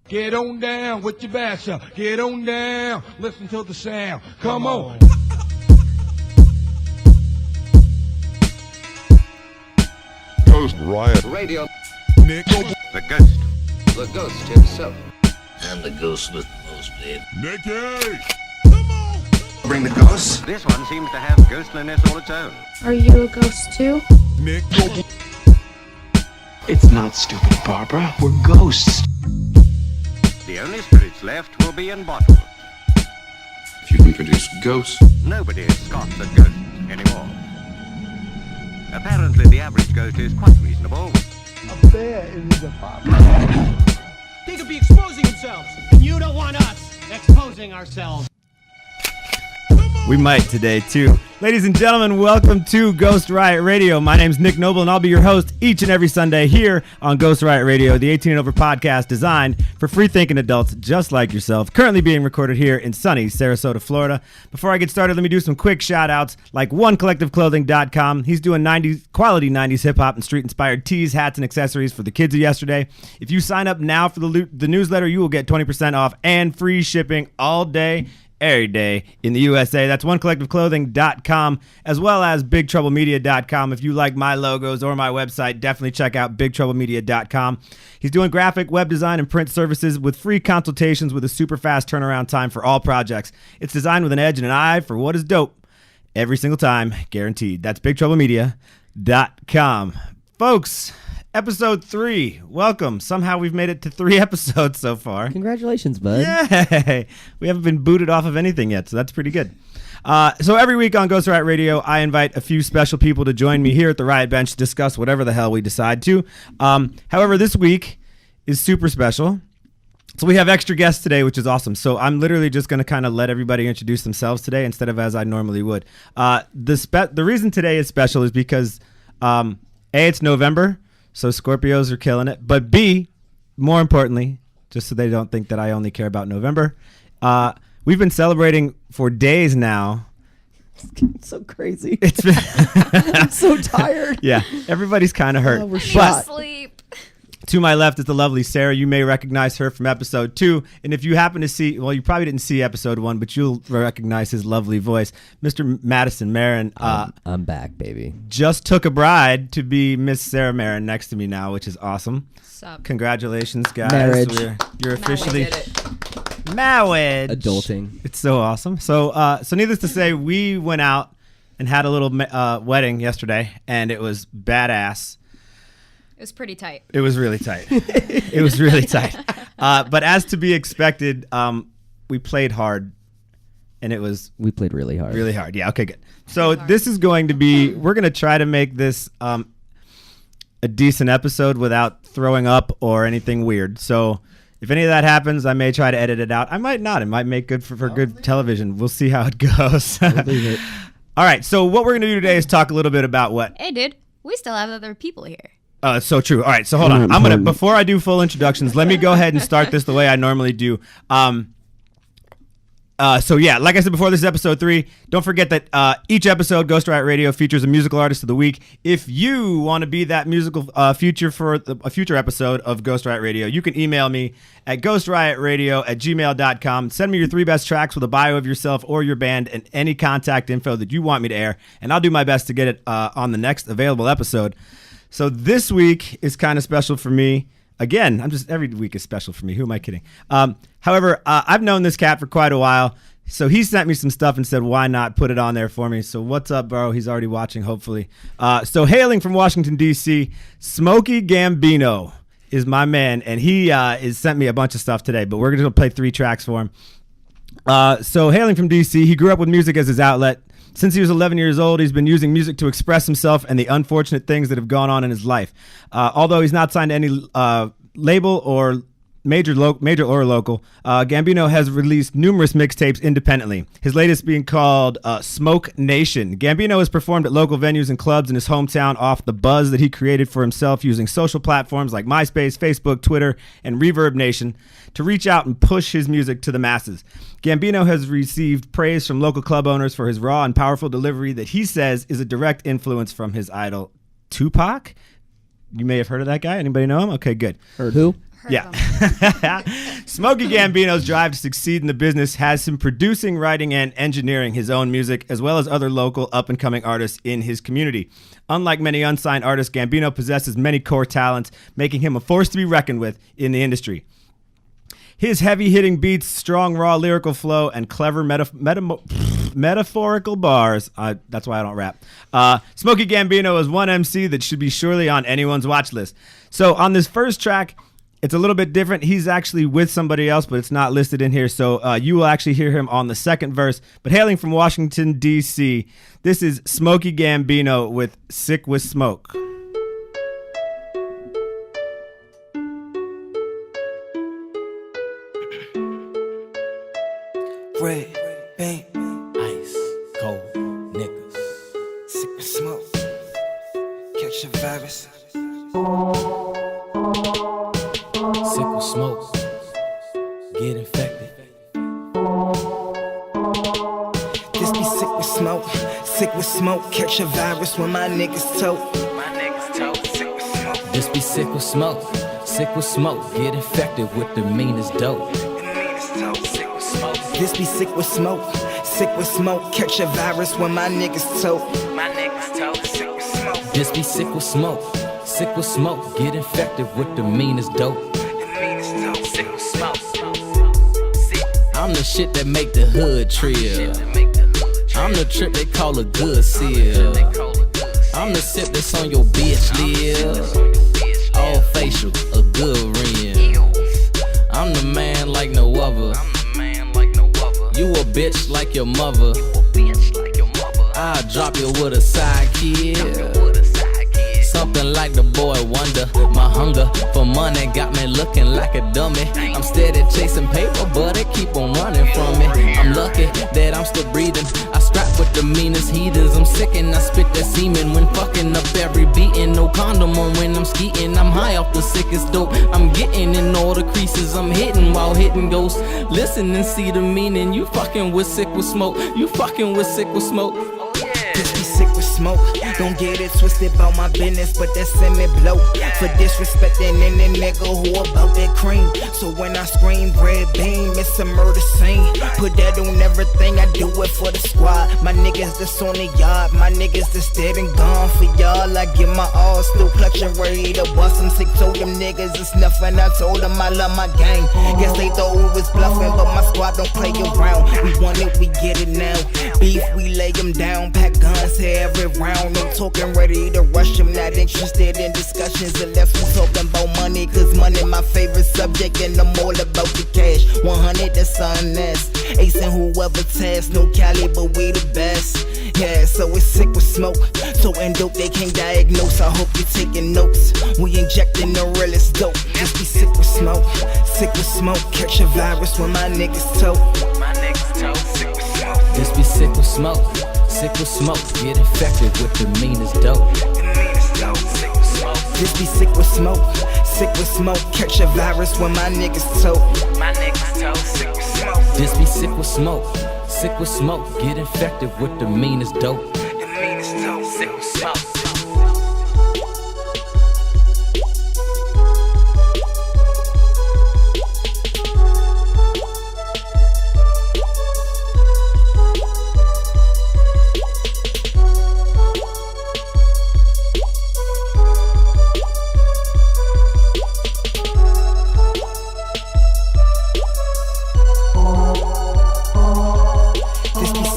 Get on down with your bass up. Get on down. Listen to the sound. Come on. Ghost Riot Radio. Nick. The ghost. The ghost himself. I'm the ghost with the most, babe. Nicky. Bring the ghost. This one seems to have ghostliness all its own. Are you a ghost too? Nick. It's not stupid, Barbara. We're ghosts. The only spirits left will be in bottles. If you can produce ghosts. Nobody scoffs at ghosts anymore. Apparently, the average ghost is quite reasonable. They could be exposing themselves, and you don't want us exposing ourselves. We might today, too. Ladies and gentlemen, welcome to Ghost Riot Radio. My name's Nick Noble, and I'll be your host each and every Sunday here on Ghost Riot Radio, the 18 and over podcast designed for free-thinking adults just like yourself, currently being recorded here in sunny Sarasota, Florida. Before I get started, let me do some quick shout-outs, like OneCollectiveClothing.com. He's doing quality 90s hip-hop and street-inspired tees, hats, and accessories for the kids of yesterday. If you sign up now for the newsletter, you will get 20% off and free shipping all day, every day in the USA. That's OneCollectiveClothing.com, as well as BigTroubleMedia.com. If you like my logos or my website, definitely check out BigTroubleMedia.com. He's doing graphic, web design, and print services with free consultations with a super fast turnaround time for all projects. It's designed with an edge and an eye for what is dope every single time, guaranteed. That's BigTroubleMedia.com. Folks, Episode 3. Welcome. Somehow we've made it to 3 episodes so far. Congratulations, bud. Yay! We haven't been booted off of anything yet, so that's pretty good. So every week on Ghost Riot Radio, I invite a few special people to join me here at the Riot Bench to discuss whatever the hell we decide to. However, this week is super special. So we have extra guests today, which is awesome. So I'm literally just going to kind of let everybody introduce themselves today instead of as I normally would. The reason today is special is because, A, it's November. So Scorpios are killing it. But B, more importantly, just so they don't think that I only care about November, we've been celebrating for days now. It's getting so crazy. It's been I'm so tired. Yeah, everybody's kind of hurt. We're shot. Sleep. To my left is the lovely Sarah. You may recognize her from episode 2. And if you happen to see, well, you probably didn't see episode 1, but you'll recognize his lovely voice. Mr. Madisson Marin. I'm back, baby. Just took a bride to be Miss Sarah Marin next to me now, which is awesome. Sup? Congratulations, guys. Marriage. You're officially married. Adulting. It's so awesome. So needless to say, we went out and had a little wedding yesterday, and it was badass. It was pretty tight. It was really tight. It was really tight. But as to be expected, we played hard, and it was... We played really hard. Really hard. Yeah, okay, good. So this is going to be... We're going to try to make this a decent episode without throwing up or anything weird. So if any of that happens, I may try to edit it out. I might not. It might make good for good television. We'll see how it goes. We'll leave it. All right, so what we're going to do today is talk a little bit about what... Hey, dude. We still have other people here. It's so true. All right, so hold on. Before I do full introductions, let me go ahead and start this the way I normally do. So yeah, like I said before, this is episode 3. Don't forget that each episode, Ghost Riot Radio, features a musical artist of the week. If you want to be that musical feature for a future episode of Ghost Riot Radio, you can email me at ghostriotradio@gmail.com. Send me your 3 best tracks with a bio of yourself or your band and any contact info that you want me to air, and I'll do my best to get it on the next available episode. So this week is kind of special for me. Again, every week is special for me. Who am I kidding? However, I've known this cat for quite a while. So he sent me some stuff and said, why not put it on there for me? So what's up, bro? He's already watching, hopefully. So hailing from Washington, D.C., Smoke'e Gambino is my man. And he has sent me a bunch of stuff today, but we're going to play 3 tracks for him. So hailing from D.C., he grew up with music as his outlet. Since he was 11 years old, he's been using music to express himself and the unfortunate things that have gone on in his life. Although he's not signed to any label or major or local, Gambino has released numerous mixtapes independently. His latest being called Smoke Nation. Gambino has performed at local venues and clubs in his hometown off the buzz that he created for himself using social platforms like MySpace, Facebook, Twitter, and Reverb Nation to reach out and push his music to the masses. Gambino has received praise from local club owners for his raw and powerful delivery that he says is a direct influence from his idol, Tupac. You may have heard of that guy. Anybody know him? Okay, good. Heard who? Yeah. Smoke'e Gambino's drive to succeed in the business has him producing, writing, and engineering his own music, as well as other local up-and-coming artists in his community. Unlike many unsigned artists, Gambino possesses many core talents, making him a force to be reckoned with in the industry. His heavy-hitting beats, strong, raw lyrical flow, and clever metaphorical bars. That's why I don't rap. Smoke'e Gambino is one MC that should be surely on anyone's watch list. So on this first track, it's a little bit different. He's actually with somebody else, but it's not listed in here. So you will actually hear him on the second verse. But hailing from Washington, D.C., this is Smoke'e Gambino with Sick with Smoke. Red, bang, ice, cold, niggas, sick with smoke, catch a virus. Sick with smoke, get infected. This be sick with smoke, catch a virus when my niggas tote. Sick with smoke. This be sick with smoke, get infected with the meanest dope. This be sick with smoke, catch a virus when my niggas tote. Sick with smoke. This be sick with smoke, get infected with the meanest dope. Sick with smoke. I'm the shit that make the hood trill. I'm the trip they call a good seal. I'm the sip that's on your bitch lip. All facial, a good rim. I'm the man like no other. You a bitch like your mother. I'll drop you with a sidekick. Something like the boy wonder. My hunger for money got me looking like a dummy. I'm steady chasing paper, but it keep on running from me. I'm lucky that I'm still breathing. I strap with the meanest heathens. I'm sick and I spit that semen when fucking up every beating. No condom on when I'm skeeting. I'm high off the sickest dope. I'm getting in all the creases. I'm hitting while hitting ghosts. Listen and see the meaning. You fucking with sick with smoke. You fucking with sick with smoke. Just be sick with smoke. Don't get it twisted about my business, but that send me blow. For disrespecting any nigga who about that cream. So when I scream red beam, it's a murder scene. Put that on everything, I do it for the squad. My niggas that's on the yard, my niggas that's dead and gone. For y'all, I give my all, still clutching, ready to bust them. Sick told them niggas it's nothing. I told them I love my gang. Guess they thought we was bluffing, but my squad don't play around. We want it, we get it now. Beef, we lay them down, pack guns here every round. No talking, ready to rush them. Not interested in discussions unless we talking about money. Cause money my favorite subject and I'm all about the cash. 100 that's honest. Ace and whoever test. No Cali but we the best. Yeah, so it's sick with smoke. So in dope they can't diagnose. I hope you're taking notes. We injecting the realest dope. Just be sick with smoke. Sick with smoke. Catch a virus when my niggas tote. Sick with smoke. Just be sick with smoke. Sick with smoke, get infected with the meanest dope. Just be sick with smoke, catch a virus when my niggas tote. Just be sick with smoke, get infected with the meanest dope.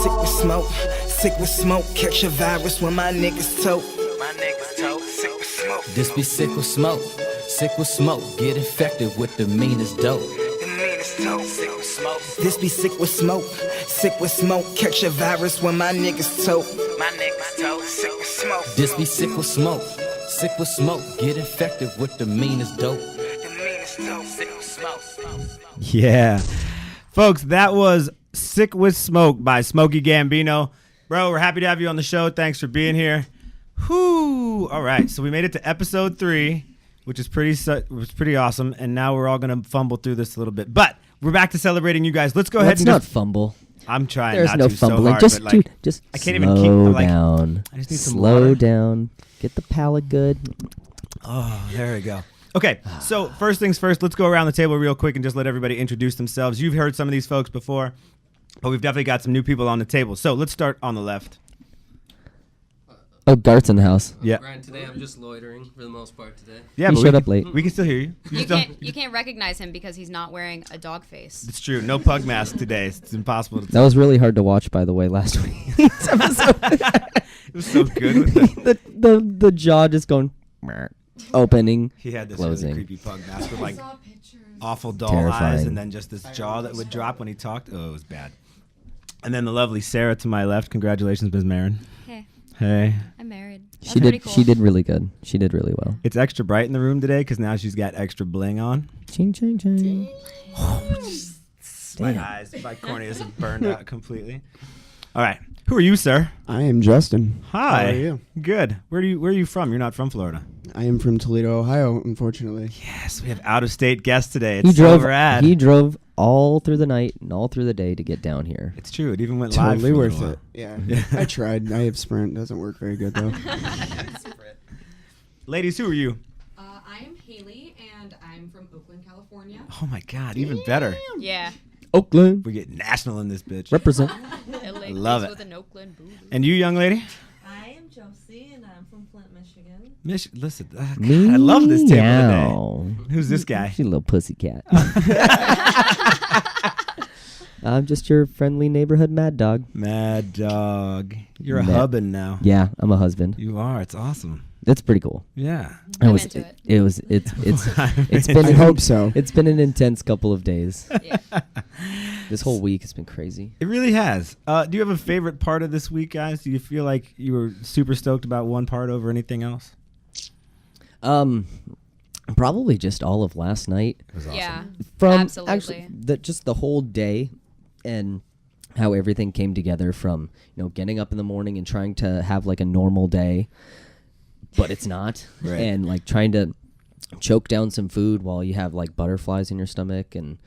Sick with smoke. Sick with smoke, catch a virus when my niggas tote. Sick with smoke. Just be sick with smoke, get infected with the meanest dope. Sick with smoke. This be sick with smoke, catch a virus when my niggas tote. Sick with smoke. This be sick with smoke, get infected with the meanest dope. Sick with smoke. Yeah. Folks, that was Sick with Smoke by Smoke'e Gambino. Bro, we're happy to have you on the show. Thanks for being here. Whoo! All right, so we made it to episode 3, which is pretty awesome, and now we're all going to fumble through this a little bit. But we're back to celebrating you guys. Let's go ahead and not fumble. I'm trying There's not no to fumbling. so hard, Just I can't slow even keep I'm like, down. I just need some slow water. down. Get the palate good. Oh, there we go. Okay, so first things first, let's go around the table real quick and just let everybody introduce themselves. You've heard some of these folks before, but we've definitely got some new people on the table. So let's start on the left. Oh, Gart's in the house. Yeah. Brian, today I'm just loitering for the most part today. Yeah, He but showed up late. We can still hear you. You can't recognize him because he's not wearing a dog face. It's true. No pug mask today. It's impossible to That was really hard to watch, by the way, last week. It was so good with the jaw just going opening, He had this closing. really creepy pug mask with like awful doll Terrifying. eyes and then just this jaw that would drop when he talked. Oh, it was bad. And then the lovely Sarah to my left. Congratulations, Ms. Marin. Hey. Hey. I'm married. That's She pretty did. cool. She did really good. She did really well. It's extra bright in the room today because now she's got extra bling on. Ching ching ching. My eyes, my corneas have burned out completely. All right. Who are you, sir? I am Justin. Hi. How are you? Good. Where are you from? You're not from Florida. I am from Toledo, Ohio, unfortunately. Yes, we have out-of-state guests today. It's He drove. so rad. He drove all through the night and all through the day to get down here. It's true. It even went live. Totally for a worth little it. Yeah. I tried. I have Sprint. Doesn't work very good, though. Ladies, who are you? I am Haley, and I'm from Oakland, California. Oh my God, even better. Yeah. Oakland. We get national in this bitch. Represent. LA Love plays it. With an Oakland boo. And you, young lady? I am Josie, and I'm from Flint, Michigan. Listen, God, I love this table Meow. today. Who's this guy? She's a little pussycat. I'm just your friendly neighborhood mad dog. Mad dog. You're a Mad- hubbin' now. Yeah, I'm a husband. You are. It's awesome. That's pretty cool. Yeah. I'm into it. It's been. I hope so. It's been an intense couple of days. Yeah. This whole week has been crazy. It really has. Do you have a favorite part of this week, guys? Do you feel like you were super stoked about one part over anything else? Probably just all of last night. It was awesome. Yeah. From absolutely. actually just the whole day and how everything came together from, getting up in the morning and trying to have like a normal day, but it's not. Right. And like trying to choke down some food while you have like butterflies in your stomach and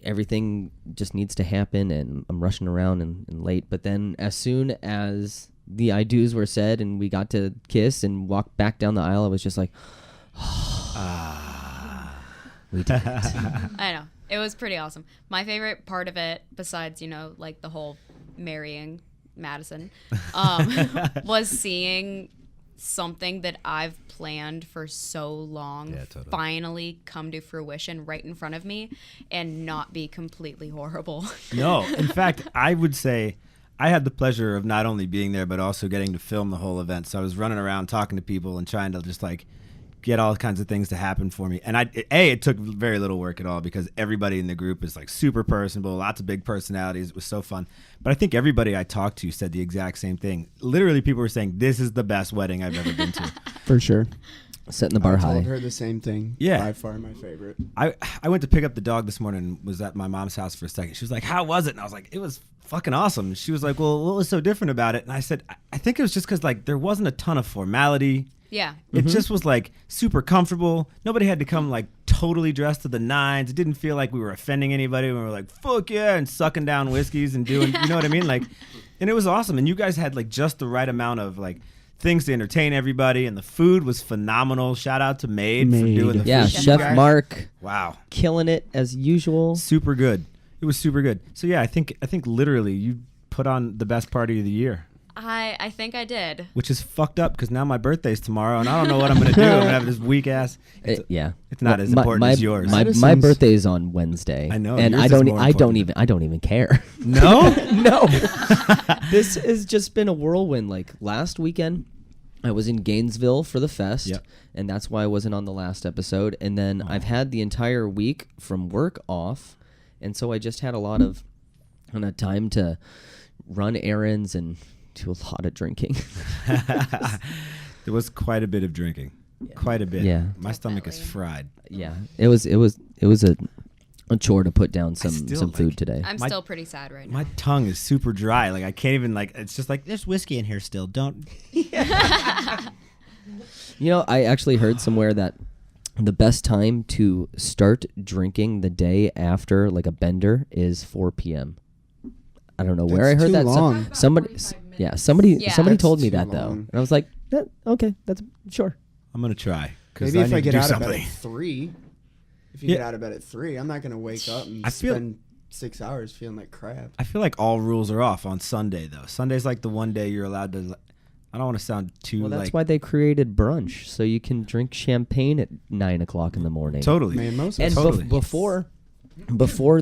everything just needs to happen, and I'm rushing around and late. But then as soon as the I do's were said and we got to kiss and walk back down the aisle, I was just like, we did it. I know. It was pretty awesome. My favorite part of it, besides, like the whole marrying Madison, was seeing something that I've planned for so long finally come to fruition right in front of me and not be completely horrible. No. In fact, I would say I had the pleasure of not only being there, but also getting to film the whole event. So I was running around talking to people and trying to just like get all kinds of things to happen for me. And it took very little work at all because everybody in the group is like super personable, lots of big personalities. It was so fun. But I think everybody I talked to said the exact same thing. Literally, people were saying, this is the best wedding I've ever been to. For sure. Setting the bar I high. told her the same thing. Yeah. By far my favorite. I went to pick up the dog this morning and was at my mom's house for a second. She was like, how was it? And I was like, it was fucking awesome. She was like, well, what was so different about it? And I said, I think it was just because like there wasn't a ton of formality. Yeah. It just was like super comfortable. Nobody had to come like totally dressed to the nines. It didn't feel like we were offending anybody when we were like, fuck yeah, and sucking down whiskeys and doing, you know what I mean? Like, and it was awesome. And you guys had like just the right amount of like things to entertain everybody. And the food was phenomenal. Shout out to Maid for doing the yeah, food. Chef Mark. Wow. Killing it as usual. Super good. It was super good. So yeah, I think literally you put on the best party of the year. I think I did. Which is fucked up because now my birthday's tomorrow and I don't know what I'm going to do. I'm going to have this weak ass. Yeah. It's not as important as yours. My birthday is on Wednesday. I know. And I don't even care. No? No. This has just been a whirlwind. Like last weekend, I was in Gainesville for the fest. Yep. And that's why I wasn't on the last episode. And then I've had the entire week from work off. And so I just had a lot of time to run errands and do a lot of drinking. There was quite a bit of drinking. Yeah. Quite a bit. Yeah. My stomach is fried. Yeah. It was a chore to put down some food today. I'm still pretty sad right now. My tongue is super dry. Like I can't even it's just like there's whiskey in here still. Don't. I actually heard somewhere that the best time to start drinking the day after like a bender is 4 p.m. I don't know where I heard that. Long. Somebody told me that though, and I was like, okay, that's sure. I'm gonna try. 'cause Maybe if need I to get do out of bed something. at 3. If you Yeah. get out of bed at 3, I'm not gonna wake up and I feel- spend 6 hours feeling like crap. I feel like all rules are off on Sunday though. Sunday's like the one day you're allowed to. I don't want to sound too Well, that's like why they created brunch, so you can drink champagne at 9:00 in the morning. totally. Mimosas. And Totally. before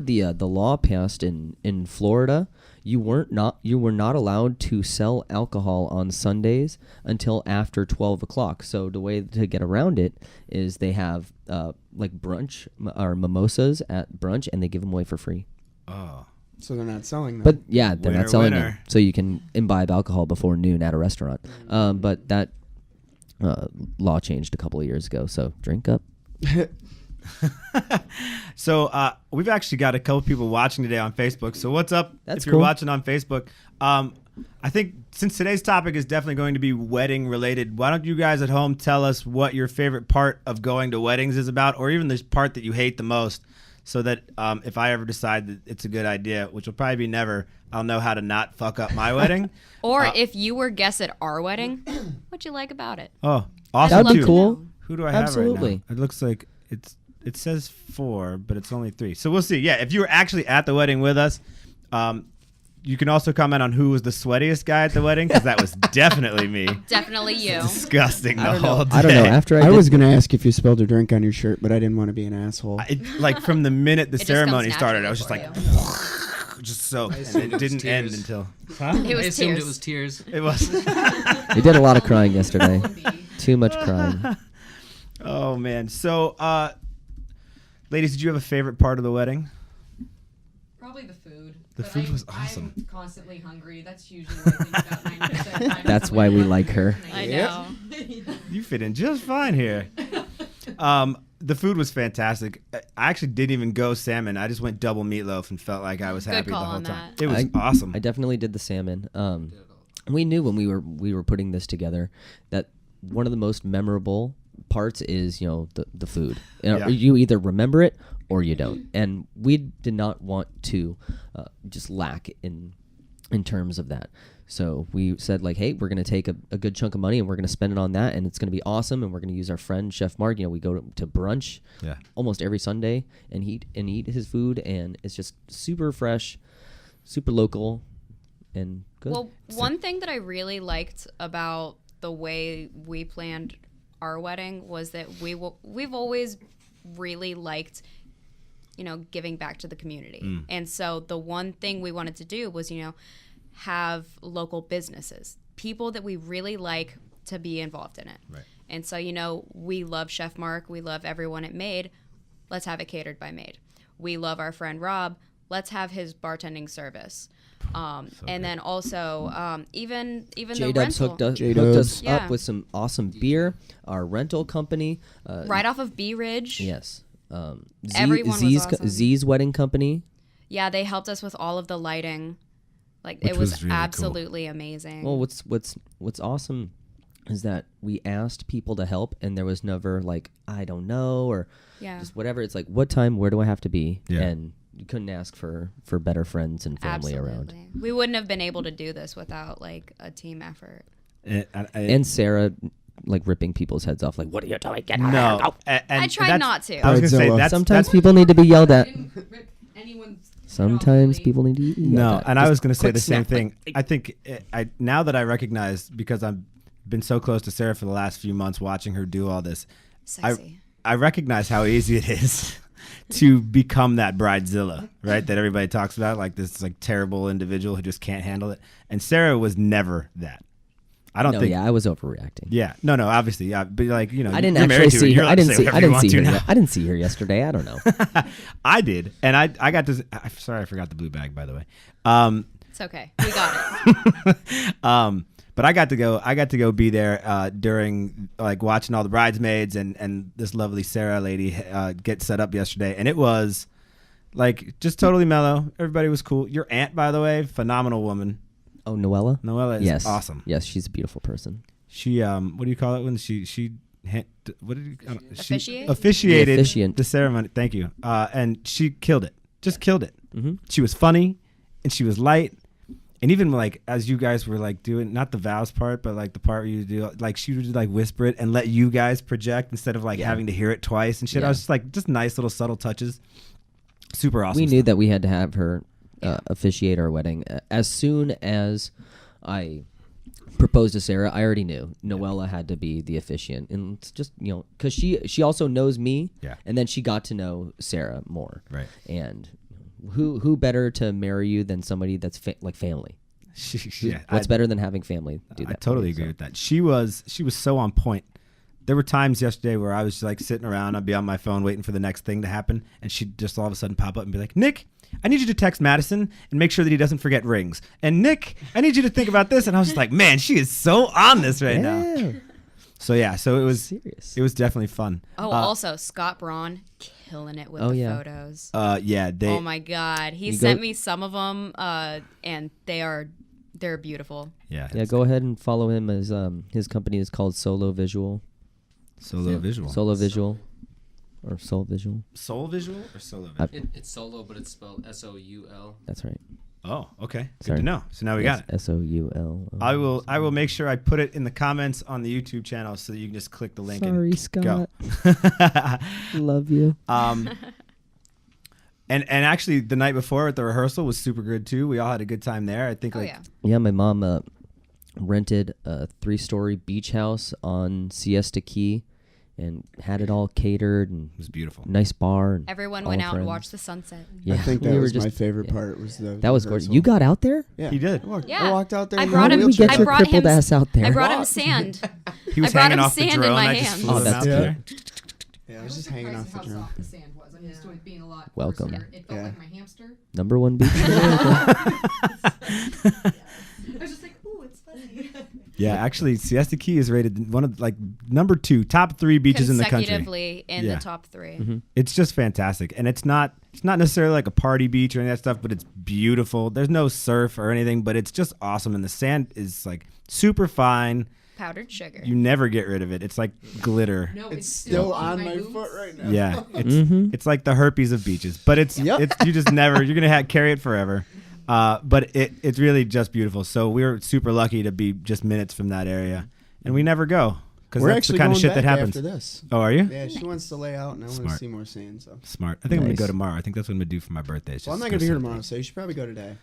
the law passed in Florida, you were not allowed to sell alcohol on Sundays until after 12 o'clock. So the way to get around it is they have like brunch or mimosas at brunch, and they give them away for free. Oh. So they're not selling them. But yeah, they're Winner, not selling them, winner. so you can imbibe alcohol before noon at a restaurant. But that law changed a couple of years ago, so drink up. So we've actually got a couple people watching today on Facebook. So what's up That's if you're cool. watching on Facebook? I think since today's topic is definitely going to be wedding related, why don't you guys at home tell us what your favorite part of going to weddings is about, or even the part that you hate the most, so that if I ever decide that it's a good idea, which will probably be never, I'll know how to not fuck up my wedding. Or if you were guests at our wedding, what'd you like about it? Oh, awesome. That'd be too. cool. Who do I have Absolutely. right now? It looks like it says 4, but it's only 3. So we'll see. Yeah, if you were actually at the wedding with us, you can also comment on who was the sweatiest guy at the wedding, because that was definitely me. Definitely you. Disgusting the whole day. I don't know. After I was gonna ask if you spilled a drink on your shirt, but I didn't want to be an asshole. Like from the minute the It just comes ceremony started, I was just naturally like, for just so, and assumed it it was didn't end tears. until. It was I assumed tears. it was tears. It was. We did a lot of crying yesterday. Too much crying. Oh man. So, ladies, did you have a favorite part of the wedding? Probably the food. The But food was awesome. I'm constantly hungry. That's usually what I think about 90% of the time. That's why we like her. I Yep. know. You fit in just fine here. The food was fantastic. I actually didn't even go salmon. I just went double meatloaf and felt like I was Good happy the call whole on time. that. It was I awesome. I definitely did the salmon. We knew when we were putting this together that one of the most memorable parts is the food. Yeah. You either remember it or you don't, and we did not want to just lack in terms of that. So we said like, hey, we're going to take a good chunk of money and we're going to spend it on that, and it's going to be awesome. And we're going to use our friend Chef Mark. We go to brunch almost every Sunday and eat his food, and it's just super fresh, super local, and good. Well, one thing that I really liked about the way we planned our wedding was that we've always really liked, giving back to the community. And so the one thing we wanted to do was, have local businesses, people that we really like to be involved in it. Right. And so, we love Chef Mark. We love everyone at Made. Let's have it catered by Made. We love our friend Rob. Let's have his bartending service. And then also, even the J-Dubs rental. hooked us J-Dubs. Yeah. up with some awesome beer. Our rental company. Right off of Bee Ridge. Yes. Everyone was awesome. Z's wedding company. Yeah, they helped us with all of the lighting. Like Which it was was really cool. absolutely amazing. Well, what's awesome is that we asked people to help, and there was never like, I don't know, or just whatever. It's like, what time, where do I have to be? Yeah. And you couldn't ask for better friends and family around. We wouldn't have been able to do this without like a team effort. And Sarah like ripping people's heads off, like, what are you doing? Get out no, of here. Go. I tried not to. I was gonna say Bridezilla. that's Sometimes that's, people need to be yelled at. Rip anyone's Sometimes really. people need to be yelled No, at. and I Just was going to say quick the same snap, thing. like, I think now that I recognize, because I've been so close to Sarah for the last few months, watching her do all this, Sexy. I recognize how easy it is to become that bridezilla, right? That everybody talks about, like this like terrible individual who just can't handle it. And Sarah was never that. I don't think. Yeah, I was overreacting. Yeah, no, obviously, yeah, but like I didn't you're married actually to see You're her. allowed I to didn't say see. I whatever you didn't want see to her. now. I didn't see her yesterday. I don't know. I did, and I got to. Sorry, I forgot the blue bag, by the way. It's okay. We got it. But I got to go be there during like watching all the bridesmaids and this lovely Sarah lady get set up yesterday, and it was like just totally mellow. Everybody was cool. Your aunt, by the way, phenomenal woman. Oh, Noella? Noella is yes. awesome. Yes, she's a beautiful person. She what do you call it when she what did you Officiate? officiated The officiant. the ceremony. Thank you. And she killed it. Just killed it. Mm-hmm. She was funny, and she was light, And even like as you guys were like doing not the vows part, but like the part where you do like she would like whisper it and let you guys project instead of like having to hear it twice and shit. I was just like just nice little subtle touches. Super awesome. We knew that we had to have her officiate our wedding. As soon as I proposed to Sarah, I already knew Noella had to be the officiant, and it's just because she also knows me, and then she got to know Sarah more, right? And who better to marry you than somebody that's like family? What's better than having family do that? I totally agree with that. She was so on point. There were times yesterday where I was like sitting around, I'd be on my phone waiting for the next thing to happen, and she'd just all of a sudden pop up and be like, Nick, I need you to text Madison and make sure that he doesn't forget rings. And Nick, I need you to think about this. And I was just like, man, she is so on this right now. So it was serious. It was definitely fun. Oh, also Scott Braun killing it with the photos. Oh my God, he sent me some of them, and they're beautiful. Yeah. Go ahead and follow him. As his company is called Solo Visual. Solo Visual. Solo Visual. Or Soul Visual. Soul Visual or Solo Visual? It's Solo, but it's spelled SOUL. That's right. Oh, okay. Good to know. So now we got it. SOUL. I will make sure I put it in the comments on the YouTube channel so that you can just click the link Sorry, and Scott. go. Love you. And actually the night before at the rehearsal was super good too. We all had a good time there. I think Yeah, my mom rented a 3-story beach house on Siesta Key and had it all catered, and it was beautiful. Nice bar. And everyone went out and watched the sunset. Yeah, I think that was my favorite part. Was the that was gorgeous. You got out there? Yeah, he did. I walked out there. I brought him. Get your crippled ass out there. I brought him sand. He was hanging off the drone. In my I just hand. flew him out there. Yeah, I was just hanging off the drone. The sand was. I'm used to it being a lot. Welcome. Coarser. It felt like my hamster. Number 1 beach. I was just like, ooh, it's fuzzy. Yeah, actually, Siesta Key is rated one of number 2, top 3 beaches in the country. Consecutively in the top 3. Mm-hmm. It's just fantastic, and it's not necessarily like a party beach or any of that stuff, but it's beautiful. There's no surf or anything, but it's just awesome, and the sand is like super fine. Powdered sugar. You never get rid of it. It's like glitter. No, it's still on my foot right now. Yeah, it's like the herpes of beaches, but it's you just never. You're gonna carry it forever. But it's really just beautiful. So we're super lucky to be just minutes from that area, and we never go because that's the kind of shit that happens. After this. Oh, are you? Yeah, she wants to lay out, and I want to see more sand. So smart. I think I'm gonna go tomorrow. I think that's what I'm gonna do for my birthday. Well, I'm not gonna be here tomorrow, so you should probably go today.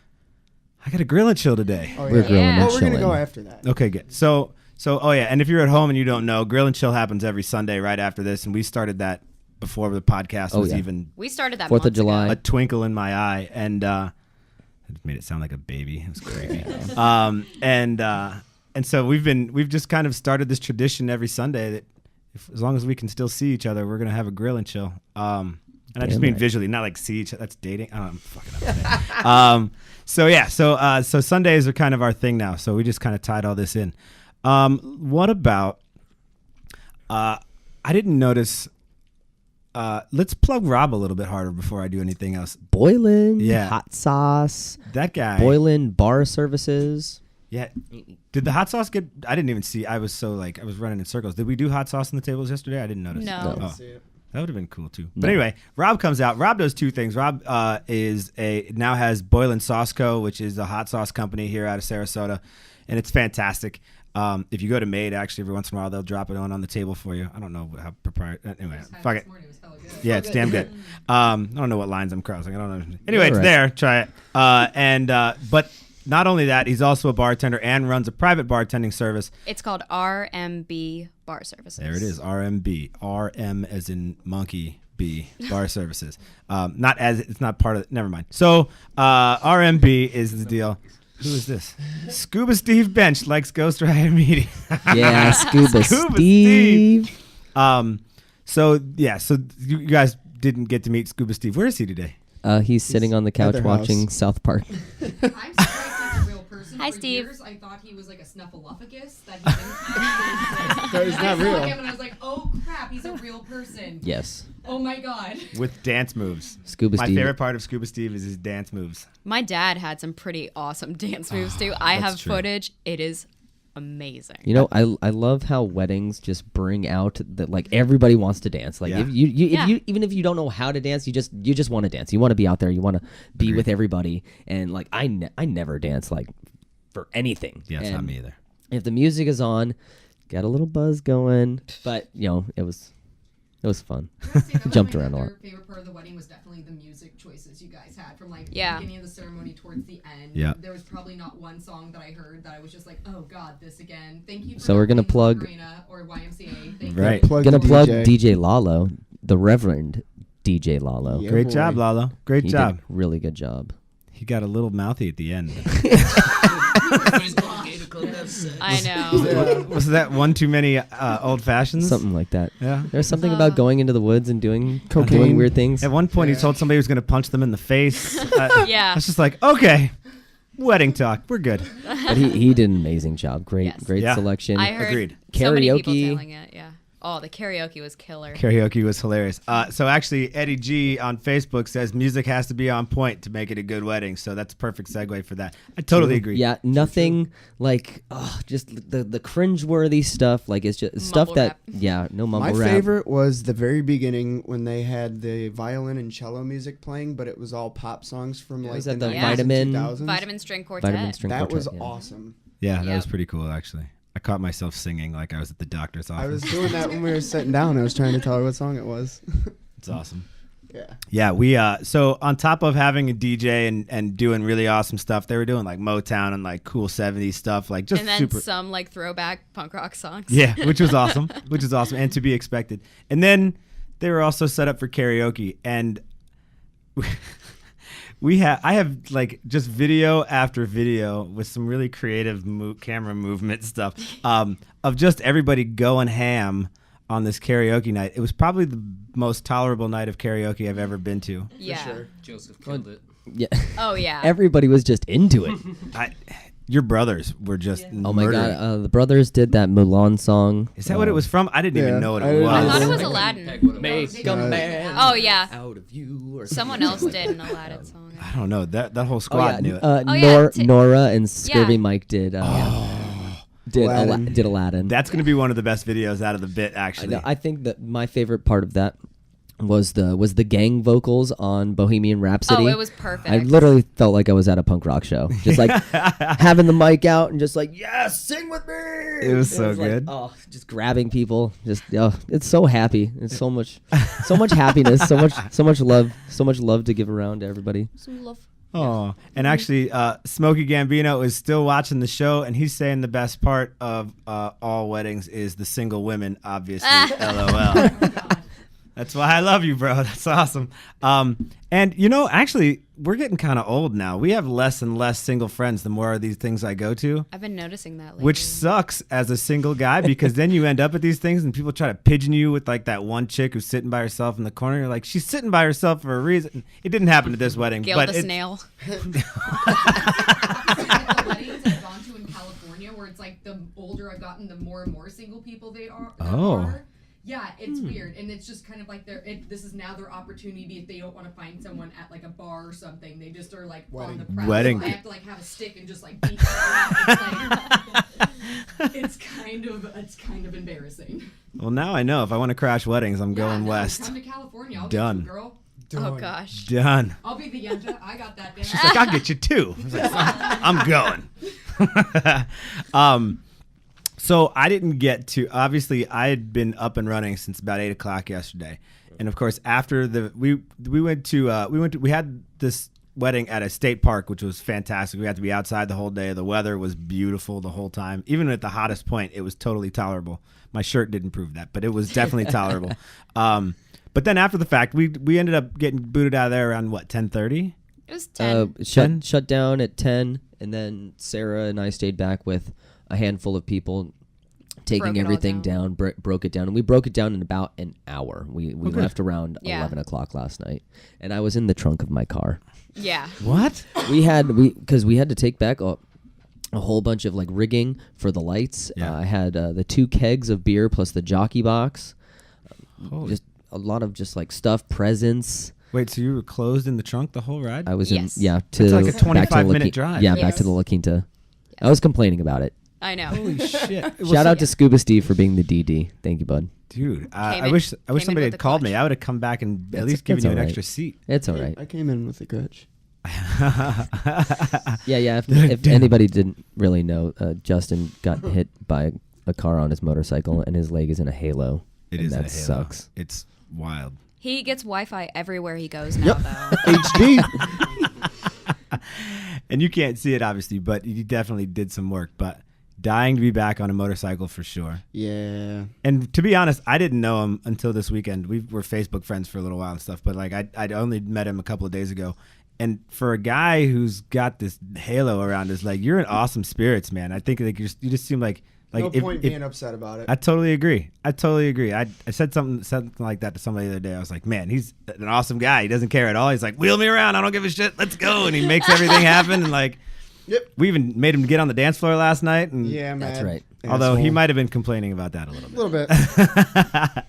I got to grill and chill today. Oh, we're grilling and we're gonna go after that. Okay, good. So oh yeah, and if you're at home and you don't know, Grill and Chill happens every Sunday right after this, and we started that before the podcast was even. We started that 4th of July. A twinkle in my eye, and it made it sound like a baby. It was creepy. And so we've just kind of started this tradition every Sunday that as long as we can still see each other, we're gonna have a Grill and Chill. And I just mean visually, not like see each other. That's dating. I'm fucking up. So Sundays are kind of our thing now. So we just kind of tied all this in. What about? I didn't notice. Let's plug Rob a little bit harder before I do anything else. Boylan, hot sauce. That guy. Boylan bar services. Yeah. Did the hot sauce get? I didn't even see. I was running in circles. Did we do hot sauce on the tables yesterday? I didn't notice. No. Oh. That would have been cool too. But anyway, Rob comes out. Rob does 2 things. Rob now has Boylan Sauce Co., which is a hot sauce company here out of Sarasota, and it's fantastic. If you go to Made, actually, every once in a while, they'll drop it on the table for you. I don't know how proprietary. Anyway, fuck it. Yeah, it's damn good. I don't know what lines I'm crossing. I don't know. Anyway, it's there. Try it. But not only that, he's also a bartender and runs a private bartending service. It's called RMB Bar Services. There it is, RMB. RM as in monkey, B, Bar Services. It's not part of it. Never mind. So RMB is the deal. Who is this? Scuba Steve Bench likes Ghost Rider Media. Yeah, Scuba Steve. So you guys didn't get to meet Scuba Steve. Where is he today? He's sitting on the couch watching South Park. I'm surprised he's a real person. Hi, For Steve. Years, I thought he was like a snuffleupagus. That he didn't actually So he's not I real. saw him and I was like, oh crap, he's a real person. Yes. Oh my god. With dance moves. Scuba My Steve. favorite part of Scuba Steve is his dance moves. My dad had some pretty awesome dance moves too. I have true. footage. It is amazing. You know, I love how weddings just bring out that like everybody wants to dance. Like if you even if you don't know how to dance, you just want to dance. You want to be out there. You want to be with everybody. And like I never dance like for anything. Yeah, it's not me either. If the music is on, got a little buzz going. But you know, it was fun. Jumped around a lot. Favorite part of the wedding was definitely the music choices you guys had from like the Yeah. beginning of the ceremony towards the end. Yeah. There was probably not one song that I heard that I was just like, oh God, this again. Thank you. For So we're gonna not plug- playing Macarena or YMCA. Thank Right. You. Gonna plug DJ Lalo, the Reverend DJ Lalo. Yeah, Great boy. job, Lalo. Great He job. did a really good job. He got a little mouthy at the end. I know. Was that one too many old fashions? Something like that. Yeah. There's something about going into the woods and doing Cocaine. weird things. At one point, he told somebody he was going to punch them in the face. Yeah. I was just like, okay, wedding talk. We're good. But he did an amazing job. Great Yes. great Yeah. selection. I heard Agreed. so many people Karaoke. telling it. Yeah. Oh, the karaoke was killer. Karaoke was hilarious. So actually, Eddie G on Facebook says music has to be on point to make it a good wedding. So that's a perfect segue for that. I totally agree. Yeah, nothing like just the cringeworthy stuff. Like it's just stuff that no mumble My rap. favorite was the very beginning when they had the violin and cello music playing, but it was all pop songs from like Was that the the 90s Vitamin- and 2000s. Vitamin String Quartet. Vitamin String That Quartet, was yeah. awesome. Yeah, that Yep. was pretty cool, actually. I caught myself singing like I was at the doctor's office. I was doing that when we were sitting down. I was trying to tell her what song it was. It's awesome. Yeah. Yeah, we so on top of having a DJ and doing really awesome stuff, they were doing like Motown and like cool 70s stuff, like just And then super some like throwback punk rock songs. Yeah, which was awesome. Which is awesome and to be expected. And then they were also set up for karaoke, and I have like just video after video with some really creative camera movement stuff of just everybody going ham on this karaoke night. It was probably the most tolerable night of karaoke I've ever been to. Yeah. sure. Joseph killed it. Yeah. Oh yeah. Everybody was just into it. Your brothers were just Oh my murdering. god, the brothers did that Mulan song. Is that what it was from? I didn't even know what I it didn't was. I thought it was Aladdin. Make a man Oh yeah. out of you. Or Someone else did an Aladdin song. I don't know. That whole squad knew it. Nora and Scurvy Yeah. Mike did. Aladdin. Did Aladdin. That's going to be one of the best videos out of the bit, actually. I think that my favorite part of that was the gang vocals on Bohemian Rhapsody. Oh, it was perfect. I literally felt like I was at a punk rock show, just like having the mic out and just like, yes, sing with me. It was so like, good. just grabbing people. Just it's so happy. It's so much happiness. So much love to give around to everybody. Some love. Oh, and actually, Smoke'e Gambino is still watching the show, and he's saying the best part of all weddings is the single women, obviously. LOL. That's why I love you, bro. That's awesome. And, you know, actually, we're getting kind of old now. We have less and less single friends the more of these things I go to. I've been noticing that lately. Which sucks as a single guy because then you end up at these things and people try to pigeon you with like that one chick who's sitting by herself in the corner. You're like, she's sitting by herself for a reason. It didn't happen at this wedding. Gail but the snail. The weddings I've gone to in California where it's like the older I've gotten, the more and more single people they are. Yeah, it's weird, and it's just kind of like this is now their opportunity if they don't want to find someone at like a bar or something. They just are like on the prowl. Wedding. So I have to like have a stick and just like beat them around. It's kind of embarrassing. Well, now I know if I want to crash weddings, I'm going west. Come to California. I'll Done. get you, girl. Oh gosh. Done. I'll be the Yenta. I got that. She's like, I'll get you too. I was like, I'm going. So I didn't get to. Obviously, I had been up and running since about 8 o'clock yesterday, and of course, after we had this wedding at a state park, which was fantastic. We had to be outside the whole day. The weather was beautiful the whole time. Even at the hottest point, it was totally tolerable. My shirt didn't prove that, but it was definitely tolerable. But then after the fact, we ended up getting booted out of there around what 10:30. It was 10. Shut down at 10, and then Sarah and I stayed back with a handful of people, taking everything down, broke it down, and we broke it down in about an hour. We left around 11 o'clock last night, and I was in the trunk of my car. Yeah. What? Because we had to take back a whole bunch of like rigging for the lights. Yeah. I had the 2 kegs of beer plus the jockey box. Just a lot of just like stuff, presents. Wait, so you were closed in the trunk the whole ride? I was Yes. to It's like a back to 25-minute drive. Yeah, Yes. back to the La Quinta. I was complaining about it. I know. Holy shit! Shout out to Scuba Steve for being the DD. Thank you, bud. Dude, I wish somebody had called me. I would have come back and at least given you an extra seat. It's all right. I came in with the coach. Yeah. If anybody didn't really know, Justin got hit by a car on his motorcycle, and his leg is in a halo. That sucks. It's wild. He gets Wi-Fi everywhere he goes now, though. HD. And you can't see it, obviously, but he definitely did some work. But dying to be back on a motorcycle for sure. Yeah. And to be honest, I didn't know him until this weekend. We were Facebook friends for a little while and stuff, but like I'd only met him a couple of days ago. And for a guy who's got this halo around his leg, you're in awesome spirits, man. I think like you just seem like no point being upset about it. I totally agree. I said something like that to somebody the other day. I was like, man, he's an awesome guy. He doesn't care at all. He's like, wheel me around. I don't give a shit. Let's go. And he makes everything happen. And like, yep. We even made him get on the dance floor last night. And yeah, man. That's right. Although he might have been complaining about that a little bit. A little bit.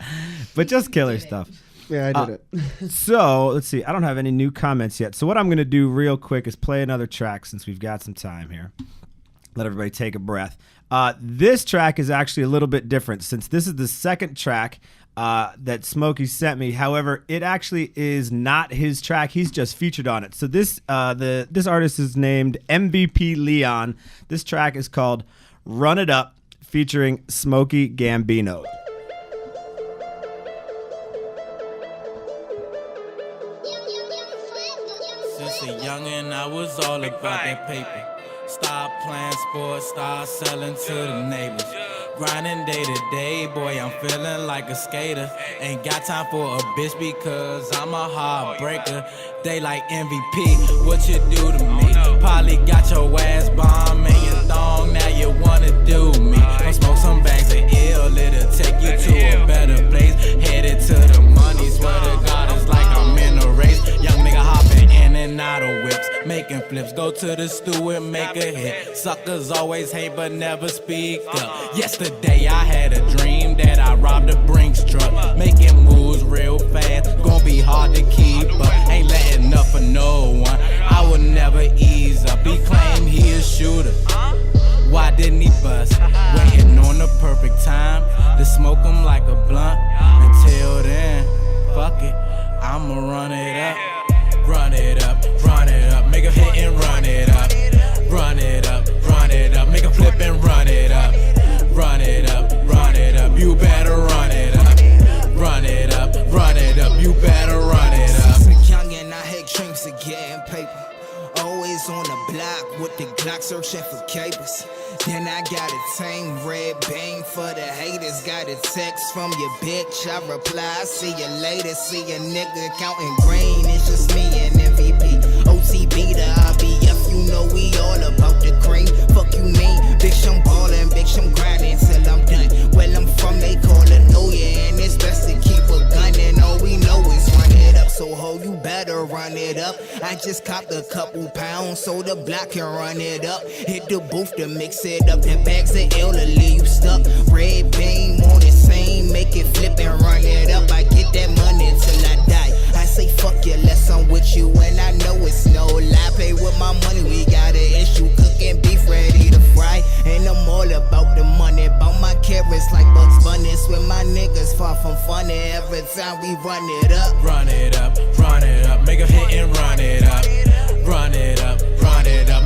But just killer stuff. Yeah, I did it. So let's see. I don't have any new comments yet. So what I'm going to do real quick is play another track since we've got some time here. Let everybody take a breath. This track is actually a little bit different since this is the second track that Smoke'e sent me. However, it actually is not his track. He's just featured on it. So this this artist is named MVP Leon. This track is called Run It Up featuring Smoke'e Gambino. Since a youngin', I was all about that paper. Stop playing sports, start selling to the neighbors. Grinding day to day, boy, I'm feeling like a skater. Ain't got time for a bitch because I'm a heartbreaker. They like MVP, what you do to me? Probably got your ass bomb and your thong, now you wanna do me. Come smoke some bags of ill, it'll take you to a better place. Headed to the money, swear to God, it's like I'm in a race. Young nigga hopping in and out of whips, making flips, go to the stew and make a hit. Suckers always hate but never speak up. Yesterday I had a dream that I robbed a Brinks truck, making moves real fast, gonna be hard to keep up. Ain't letting up for no one, I would never ease up. He claimed he a shooter, why didn't he bust? Waiting on the perfect time to smoke him like a blunt. Until then, fuck it, I'ma run it up. Run it up, run it up, make a hit and run it up. Run it up, run it up, make a flip and run it up. Run it up, run it up, you better run it up. Run it up, you better run it up. Since a youngin', I had dreams of getting paper. Always on the block with the Glock searching for capers. Then I got a tame red bang for the haters. Got a text from your bitch, I reply, see you later. See a nigga counting green, it's just me and MVP. OTB to IBF, you know we all about the cream. Fuck you mean, bitch I'm ballin', bitch I'm grinding till I'm done. Well I'm from, they call it New Year, and it's best to keep a gun. And all we know is run it up, so ho, you better run it up. I just copped a couple pounds so the block can run it up. Hit the booth to mix it up, the bags of ill to leave you stuck. Red beam on the same, make it flip and run it up. I get that money till I die. I say fuck you, less I'm with you, and I know it's no lie. Play with my money, we got an issue. Cooking beef ready to fry, and I'm all about the money. About my carrots like Bugs Bunny. Swim my niggas far from funny every time we run it up. Run it up, make a hit and run it up. Run it up,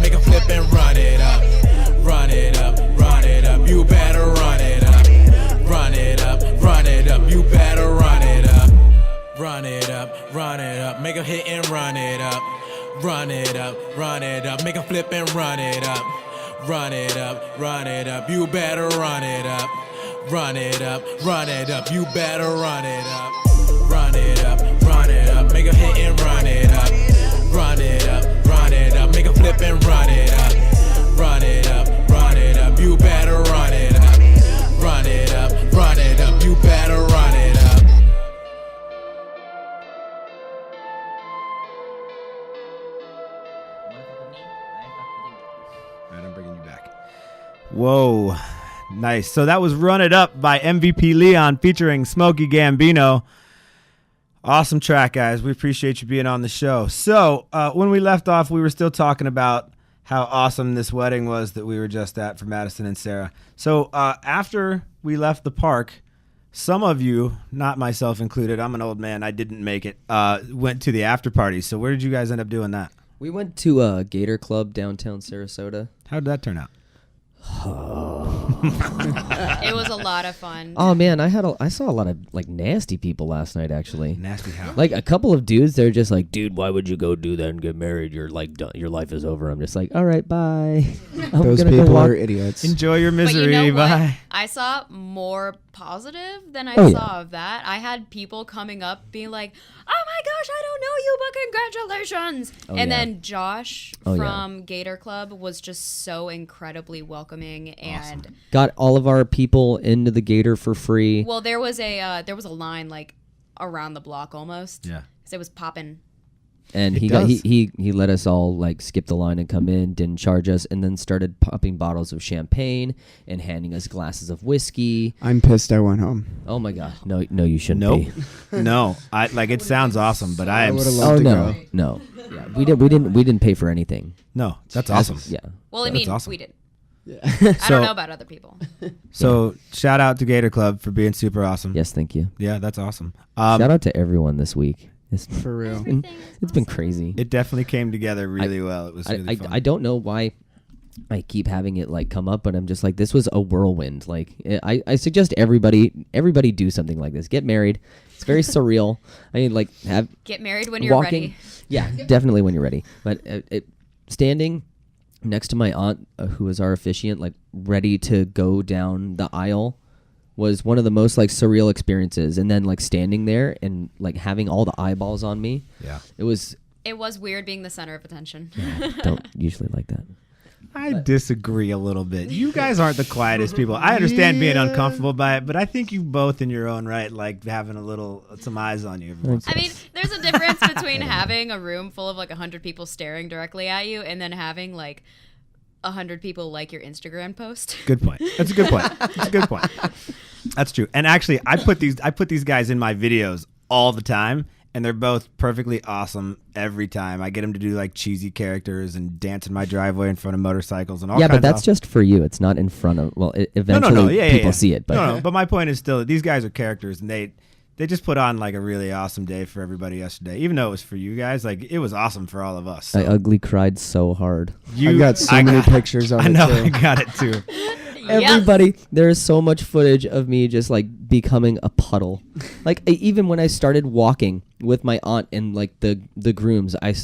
make a flip and run it up. Run it up, you better run it up. Run it up, you better run it up. Run it up, make a hit and run it up. Run it up, make a flip and run it up. Run it up, you better run it up. Run it up, you better run it up. Run it up, make a hit and run it up. Run it up, make a flip and run it up. Run it up, you better run it up. Run it up, you better run it up. All right, I'm bringing you back. Whoa, nice. So that was Run It Up by MVP Leon featuring Smoke'e Gambino. Awesome track, guys. We appreciate you being on the show. So when we left off, we were still talking about how awesome this wedding was that we were just at for Madisson and Sarah. So after we left the park, some of you, not myself included, I'm an old man, I didn't make it, went to the after party. So where did you guys end up doing that? We went to a Gator Club downtown Sarasota. How did that turn out? It was a lot of fun. Oh man, I saw a lot of like nasty people last night. Actually, nasty how? Like a couple of dudes, they're just like, dude, why would you go do that and get married? You're like, your life is over. I'm just like, all right, bye. Those people are idiots. Enjoy your misery. But you know bye. what? I saw more positive than I Oh, saw of that. I had people coming up being like, "Oh my gosh, I don't know you, but congratulations!" Oh, and yeah. then Josh Oh, yeah. from Gator Club was just so incredibly welcoming and got all of our people into the Gator for free. well, there was a line like around the block almost. Yeah, because it was popping. And he let us all like skip the line and come in, didn't charge us, and then started popping bottles of champagne and handing us glasses of whiskey. I'm pissed I went home. Oh my god, no, you shouldn't Nope. be. No, I like it sounds awesome, but I am. Oh no, no, yeah, we didn't pay for anything. No, that's awesome. Yeah. Well, I That's mean, awesome. we did. Yeah. I don't know about other people. So shout out to Gator Club for being super awesome. Yes, thank you. Yeah, that's awesome. Shout out to everyone this week. It's For real. It's been crazy. It definitely came together really well. It was really fun. I don't know why I keep having it like come up, but I'm just like, this was a whirlwind. Like I suggest everybody do something like this. Get married. It's very surreal. I mean, like Get married when you're walking, ready. Yeah, definitely when you're ready. But standing next to my aunt, who was our officiant, like ready to go down the aisle, was one of the most like surreal experiences. And then like standing there and like having all the eyeballs on me. Yeah, it was weird being the center of attention. Don't usually like that. I disagree a little bit. You guys aren't the quietest people. I understand being uncomfortable by it, but I think you both in your own right like having some eyes on you. I mean, there's a difference between having a room full of like 100 people staring directly at you and then having like 100 people like your Instagram post. Good point. That's a good point. That's a good point. That's true. And actually, I put these guys in my videos all the time, and they're both perfectly awesome every time. I get them to do like cheesy characters and dance in my driveway in front of motorcycles and all kinds of but that's just for you. It's not in front of. Well, eventually people see it. But no. But my point is still that these guys are characters, and they just put on like a really awesome day for everybody yesterday. Even though it was for you guys, like it was awesome for all of us. So. I ugly cried so hard. I got so many pictures of it. I know. Too. I got it too. Everybody, there is so much footage of me just like becoming a puddle. Like even when I started walking with my aunt and like the grooms, I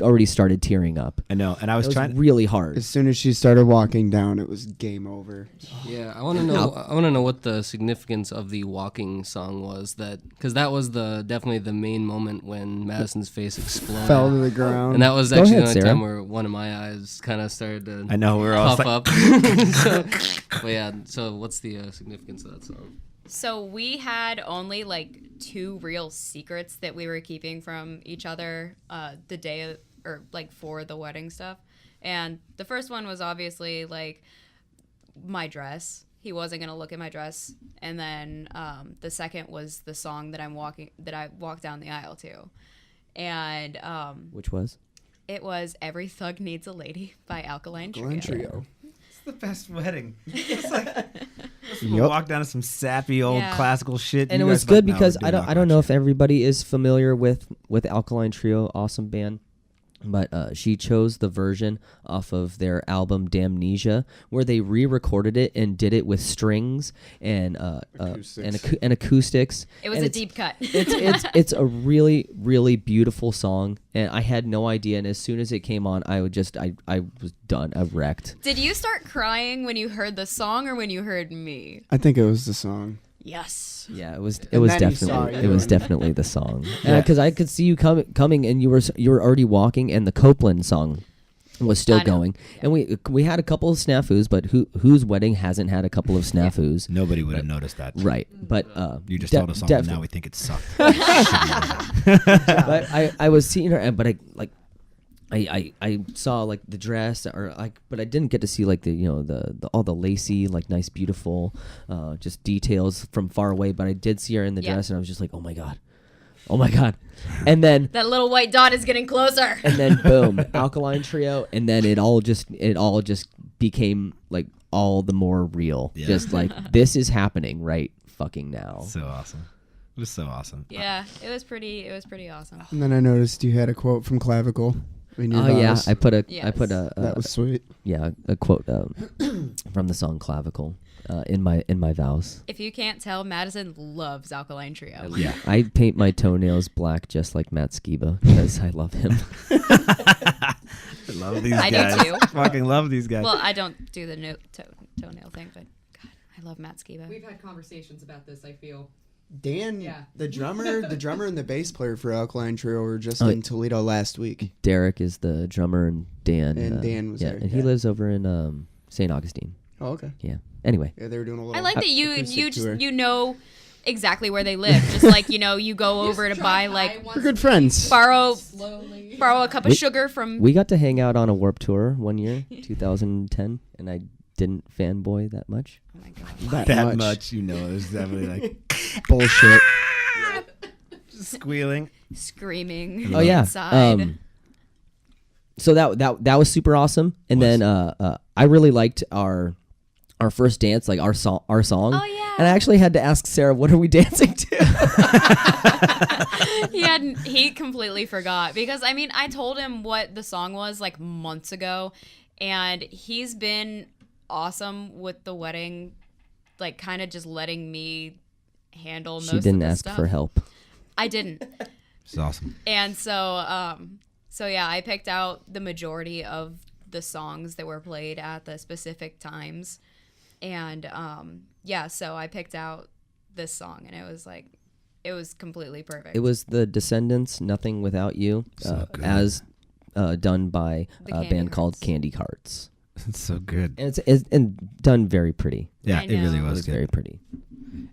already started tearing up. I know, and I was trying really hard. As soon as she started walking down, it was game over. Yeah, I want to know. I want to know what the significance of the walking song was. Because that was definitely the main moment when Madison's face exploded, fell to the ground, and that was Go actually ahead, the only Sarah. time where one of my eyes kind of started to. I know, we're all puff like- up. But yeah, so what's the significance of that song? So we had only like 2 real secrets that we were keeping from each other the day or like for the wedding stuff. And the first one was obviously like my dress. He wasn't going to look at my dress. And then the second was the song that I walked down the aisle to. And Which was? It was Every Thug Needs a Lady by Alkaline Trio. It's the best wedding. It's like we'll walk down to some sappy old classical shit. And you it was guys good like, no, because we're I doing don't know if everybody is familiar with Alkaline Trio, awesome band. But she chose the version off of their album Damnesia, where they re-recorded it and did it with strings and acoustics. It was a deep cut. It's a really, really beautiful song, and I had no idea. And as soon as it came on, I was done. I wrecked. Did you start crying when you heard the song or when you heard me? I think it was the song. Yes. Yeah, it was definitely the song. Because I could see you coming, and you were already walking, and the Copeland song was still going. And we had a couple of snafus, but whose wedding hasn't had a couple of snafus? Nobody would have noticed that. Right, but you just told us something. Now we think it sucked. But I was seeing her, but I saw like the dress but I didn't get to see like the all the lacy, like nice, beautiful just details from far away, but I did see her in the dress, and I was just like, oh my god, Oh my god. And then That little white dot is getting closer. and then boom, Alkaline Trio, and then it all just became like all the more real. Yeah. Just like this is happening right fucking now. So awesome. It was so awesome. Yeah, it was pretty awesome. And then I noticed you had a quote from Clavicle. In your Oh yeah, vows. I put a that was sweet. Yeah, a quote from the song Clavicle in my vows. If you can't tell, Madison loves Alkaline Trio. Yeah. I paint my toenails black just like Matt Skiba because I love him. I love these I guys. do too. Fucking love these guys. Well, I don't do the toenail thing, but God, I love Matt Skiba. We've had conversations about this, I feel. Dan, Yeah. the drummer and the bass player for Alkaline Trio were just Oh, in Toledo last week. Derek is the drummer and Dan. And Dan was there, and he yeah. lives over in St. Augustine. Oh, okay. Yeah. Anyway. Yeah, they were doing a little. I like that you acoustic tour. know exactly where they live. Just like you go over to buy like We're good friends. borrow a cup of sugar from. We got to hang out on a Warped Tour one year, 2010, and I didn't fanboy that much. Oh my god. that much, you know, it was definitely like bullshit. Squealing, screaming. Oh yeah. Inside. So that was super awesome, and then I really liked our first dance, like our song. Oh yeah. And I actually had to ask Sarah, "What are we dancing to?" He completely forgot because I told him what the song was like months ago, and he's been awesome with the wedding, like kind of just letting me handle most of the She didn't ask stuff. for help. I didn't. It's awesome. And so yeah, I picked out the majority of the songs that were played at the specific times, and so I picked out this song, and it was completely perfect. It was the Descendants, "Nothing Without You," as done by a band called Candy Hearts. It's so good. And it's done very pretty. Yeah, it really was good. Very pretty.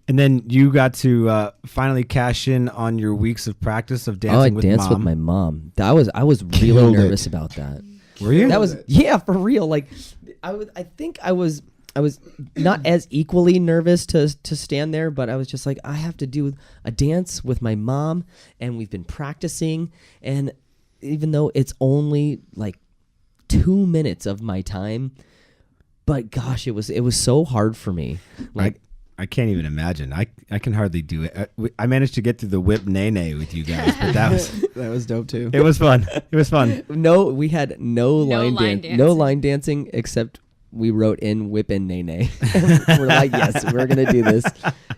And then you got to finally cash in on your weeks of practice of dancing with danced mom. with my mom. I was really nervous about that. Were you? That was for real. Like I think I was not as equally nervous to stand there, but I was just like, I have to do a dance with my mom, and we've been practicing, and even though it's only like 2 minutes of my time, but gosh, it was so hard for me. Like I can't even imagine. I can hardly do it. I managed to get through the whip nay with you guys, but that was dope too. It was fun. It was fun. No, we had no line dancing except we wrote in whip and nay. We're like, yes, we're gonna do this.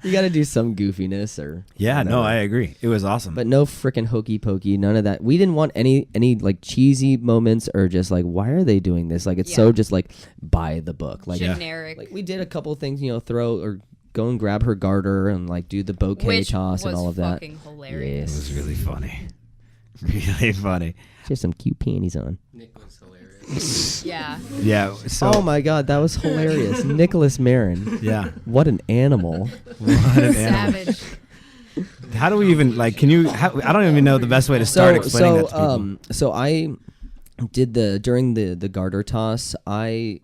You got to do some goofiness or no, I agree. It was awesome. But no freaking hokey pokey, none of that. We didn't want any like cheesy moments or just like, why are they doing this? Like it's so just like by the book, like generic. Like we did a couple things, throw or go and grab her garter and like do the bouquet toss and all of that. Fucking hilarious. It was really funny. Really funny. She has some cute panties on. Nick was hilarious. Yeah. Yeah. So, oh my god, that was hilarious. Nicholas Marin. Yeah. What an animal. What an animal. Savage. How do we even like? Can you? I don't even know the best way to start explaining that to people. So I did during the garter toss. I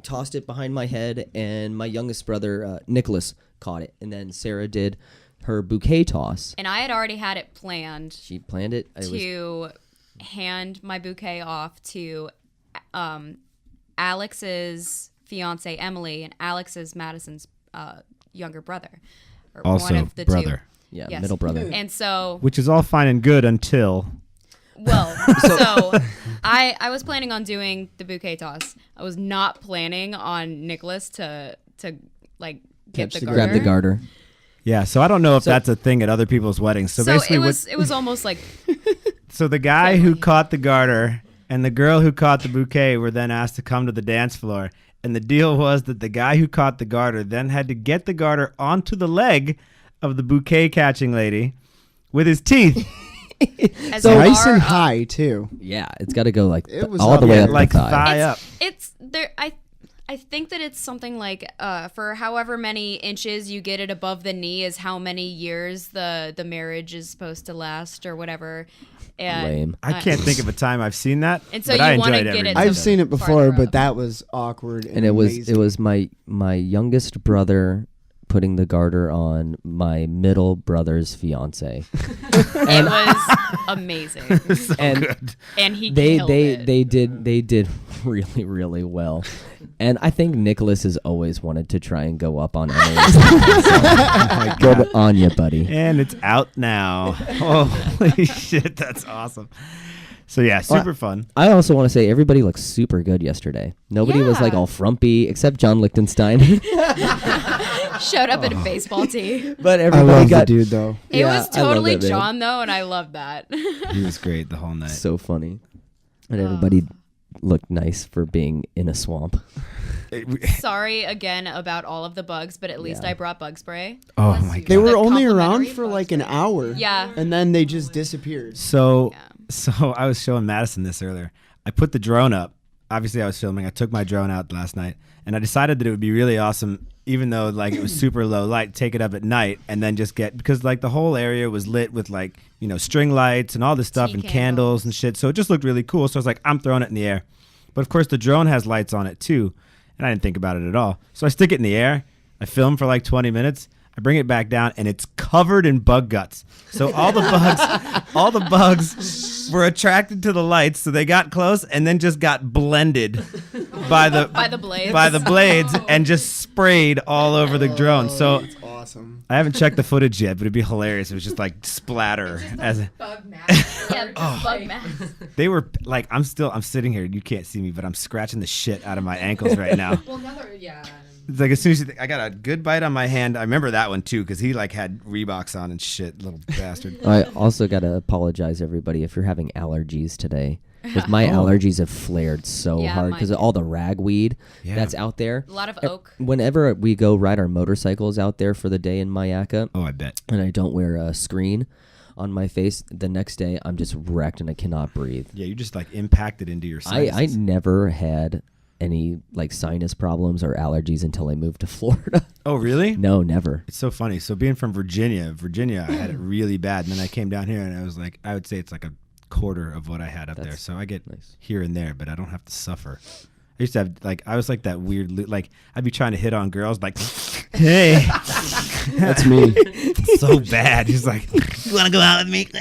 tossed it behind my head, and my youngest brother Nicholas caught it, and then Sarah did her bouquet toss. And I had already had it planned. She planned it to hand my bouquet off to Alex's fiance Emily, and Alex is Madison's younger brother. Or Also one of the brother. Two. Yeah, middle brother. And so, which is all fine and good until. Well, so I was planning on doing the bouquet toss. I was not planning on Nicholas to like get the garter. Grab the garter. Yeah, so I don't know if that's a thing at other people's weddings. So basically, it was almost like. So the guy who caught the garter and the girl who caught the bouquet were then asked to come to the dance floor, and the deal was that the guy who caught the garter then had to get the garter onto the leg of the bouquet catching lady with his teeth. So nice and high too. Yeah, it's got to go like was all the way up like the thigh. thigh up. It's there. I think that it's something like for however many inches you get it above the knee is how many years the marriage is supposed to last or whatever. And, Lame. I can't think of a time I've seen that. And so but you I wanna enjoyed get every it minute I've of seen it before, farther but up. that was awkward. And it was my youngest brother putting the garter on my middle brother's fiance. It was amazing. So good. And he they killed they it. they did really, really well. And I think Nicholas has always wanted to try and go up on Emily's. So, good on you, buddy. And it's out now. Holy shit, that's awesome. So yeah, super fun. I also want to say everybody looked super good yesterday. Nobody was like all frumpy except John Lichtenstein. Showed up in a baseball tee. But I everybody love got the dude though. It was I love totally that man. John though, and I love that. He was great the whole night. So funny. And everybody looked nice for being in a swamp. Sorry again about all of the bugs, but at least I brought bug spray. Oh my god. They were The only around complimentary for like an hour. Yeah. And then they just disappeared. So I was showing Madison this earlier. I put the drone up. Obviously I was filming. I took my drone out last night and I decided that it would be really awesome, even though like it was super low light, take it up at night and then just because like the whole area was lit with like, you know, string lights and all this stuff and candles and shit. So it just looked really cool. So I was like, I'm throwing it in the air. But of course the drone has lights on it too. And I didn't think about it at all. So I stick it in the air. I film for like 20 minutes. I bring it back down, and it's covered in bug guts. So all the bugs were attracted to the lights, so they got close and then just got blended by the blades and just sprayed all over the drone. So That's awesome. I haven't checked the footage yet, but it'd be hilarious. It was just like splatter Bug mask. Bug mask. They were like, I'm sitting here. You can't see me, but I'm scratching the shit out of my ankles right now. Well, another, yeah. It's like as soon as I got a good bite on my hand. I remember that one too because he like had Reeboks on and shit, little bastard. I also got to apologize, everybody, if you're having allergies today. Because my allergies have flared so hard because of all the ragweed that's out there. A lot of oak. Whenever we go ride our motorcycles out there for the day in Mayaka, I bet. And I don't wear a screen on my face, the next day I'm just wrecked and I cannot breathe. Yeah, you just like impacted into your sinuses. I never had any like sinus problems or allergies until I moved to Florida. Oh, really? No, never. It's so funny. So being from Virginia, I had it really bad. And then I came down here and I was like, I would say it's like a quarter of what I had up there. So I get here and there, but I don't have to suffer. I used to have like, I was like that weird, like I'd be trying to hit on girls like, hey. That's me. So bad. He's like, you want to go out with me? You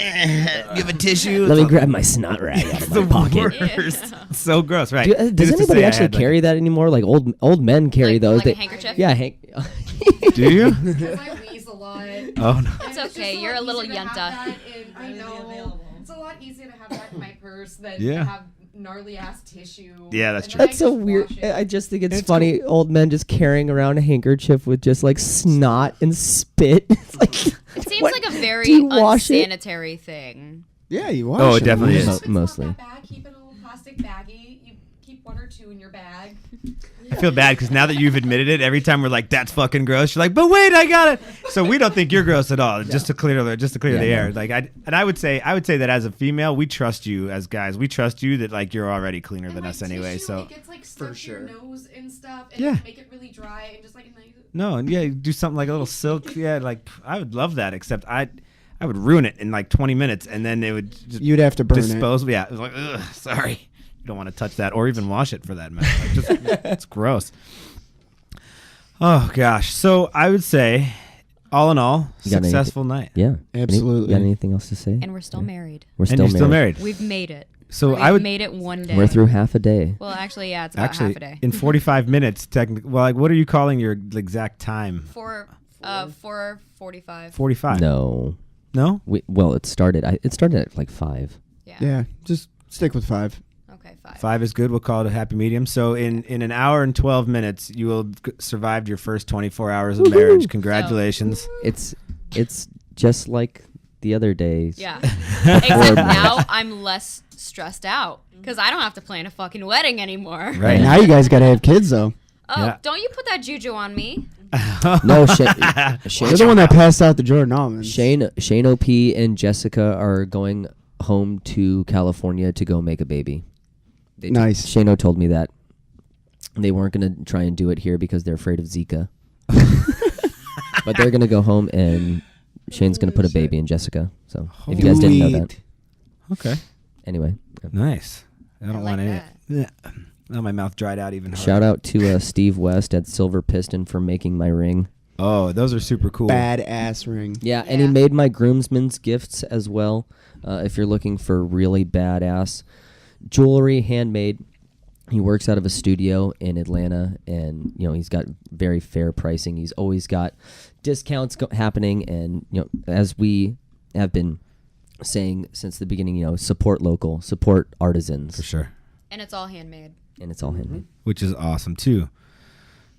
have a tissue? Let me grab my snot rag out of my pocket. Worst. So gross, right? Does anybody actually carry that anymore? Like old men carry those. Like a handkerchief? Yeah. Do you? Because I wheeze a lot. Oh, no. It's okay. You're a little yenta. I know. It's a lot easier to have that in my purse than Yeah. to have gnarly ass tissue. Yeah, that's true. That's so weird. I just think it's funny. Cool. Old men just carrying around a handkerchief with just like snot and spit. It's like, it seems like a very unsanitary thing. Yeah, you wash it it. definitely is. Mostly. Bag, keep it in a little plastic baggie. You keep one or two in your bag. I feel bad because now that you've admitted it, every time we're like, "That's fucking gross," you're like, "But wait, I got it." So we don't think you're gross at all. Just to clear the air. Like I would say that as a female, we trust you as guys. We trust you that like you're already cleaner than us anyway. Tissue, So it gets like stuck to your nose and stuff, and Yeah. make it really dry and just like a nice. no, and yeah, do something like a little silk. Yeah, like I would love that. Except I would ruin it in like 20 minutes, and then it would. You'd have to burn dispose. It. Yeah, it was like, ugh, sorry. You don't want to touch that or even wash it for that matter. Like, just, it's gross. Oh gosh. So I would say, all in all, successful night. Yeah, absolutely. You got anything else to say? And we're still married. We're still married. We've made it. So We've made it one day. We're through half a day. Well, actually, yeah, it's about half a day. In 45 minutes, technically. Well, like, what are you calling your exact time? 4:45. 45. No. Well, it started at like 5. Yeah, just stick with 5. Okay, 5. 5 is good. We'll call it a happy medium. So in an hour and 12 minutes, you will survived your first 24 hours of marriage. Congratulations. It's just like the other days. Yeah. Except now I'm less stressed out because I don't have to plan a fucking wedding anymore. Right. Now you guys got to have kids, though. Oh, Yeah. don't you put that juju on me? No, You're the one that passed out the Jordan almonds. Shane OP and Jessica are going home to California to go make a baby. Nice. Shane told me that they weren't going to try and do it here because they're afraid of Zika. But they're going to go home and Shane's going to put a baby in Jessica. So if you guys didn't know that. Okay. Anyway. Nice. I don't want any. Yeah. Now my mouth dried out even harder. Shout out to Steve West at Silver Piston for making my ring. Oh, those are super cool. Badass ring. Yeah, and he made my groomsmen's gifts as well. If you're looking for really badass jewelry, handmade. He works out of a studio in Atlanta, and he's got very fair pricing. He's always got discounts happening, and as we have been saying since the beginning, support local, support artisans for sure. And it's all handmade. Which is awesome too.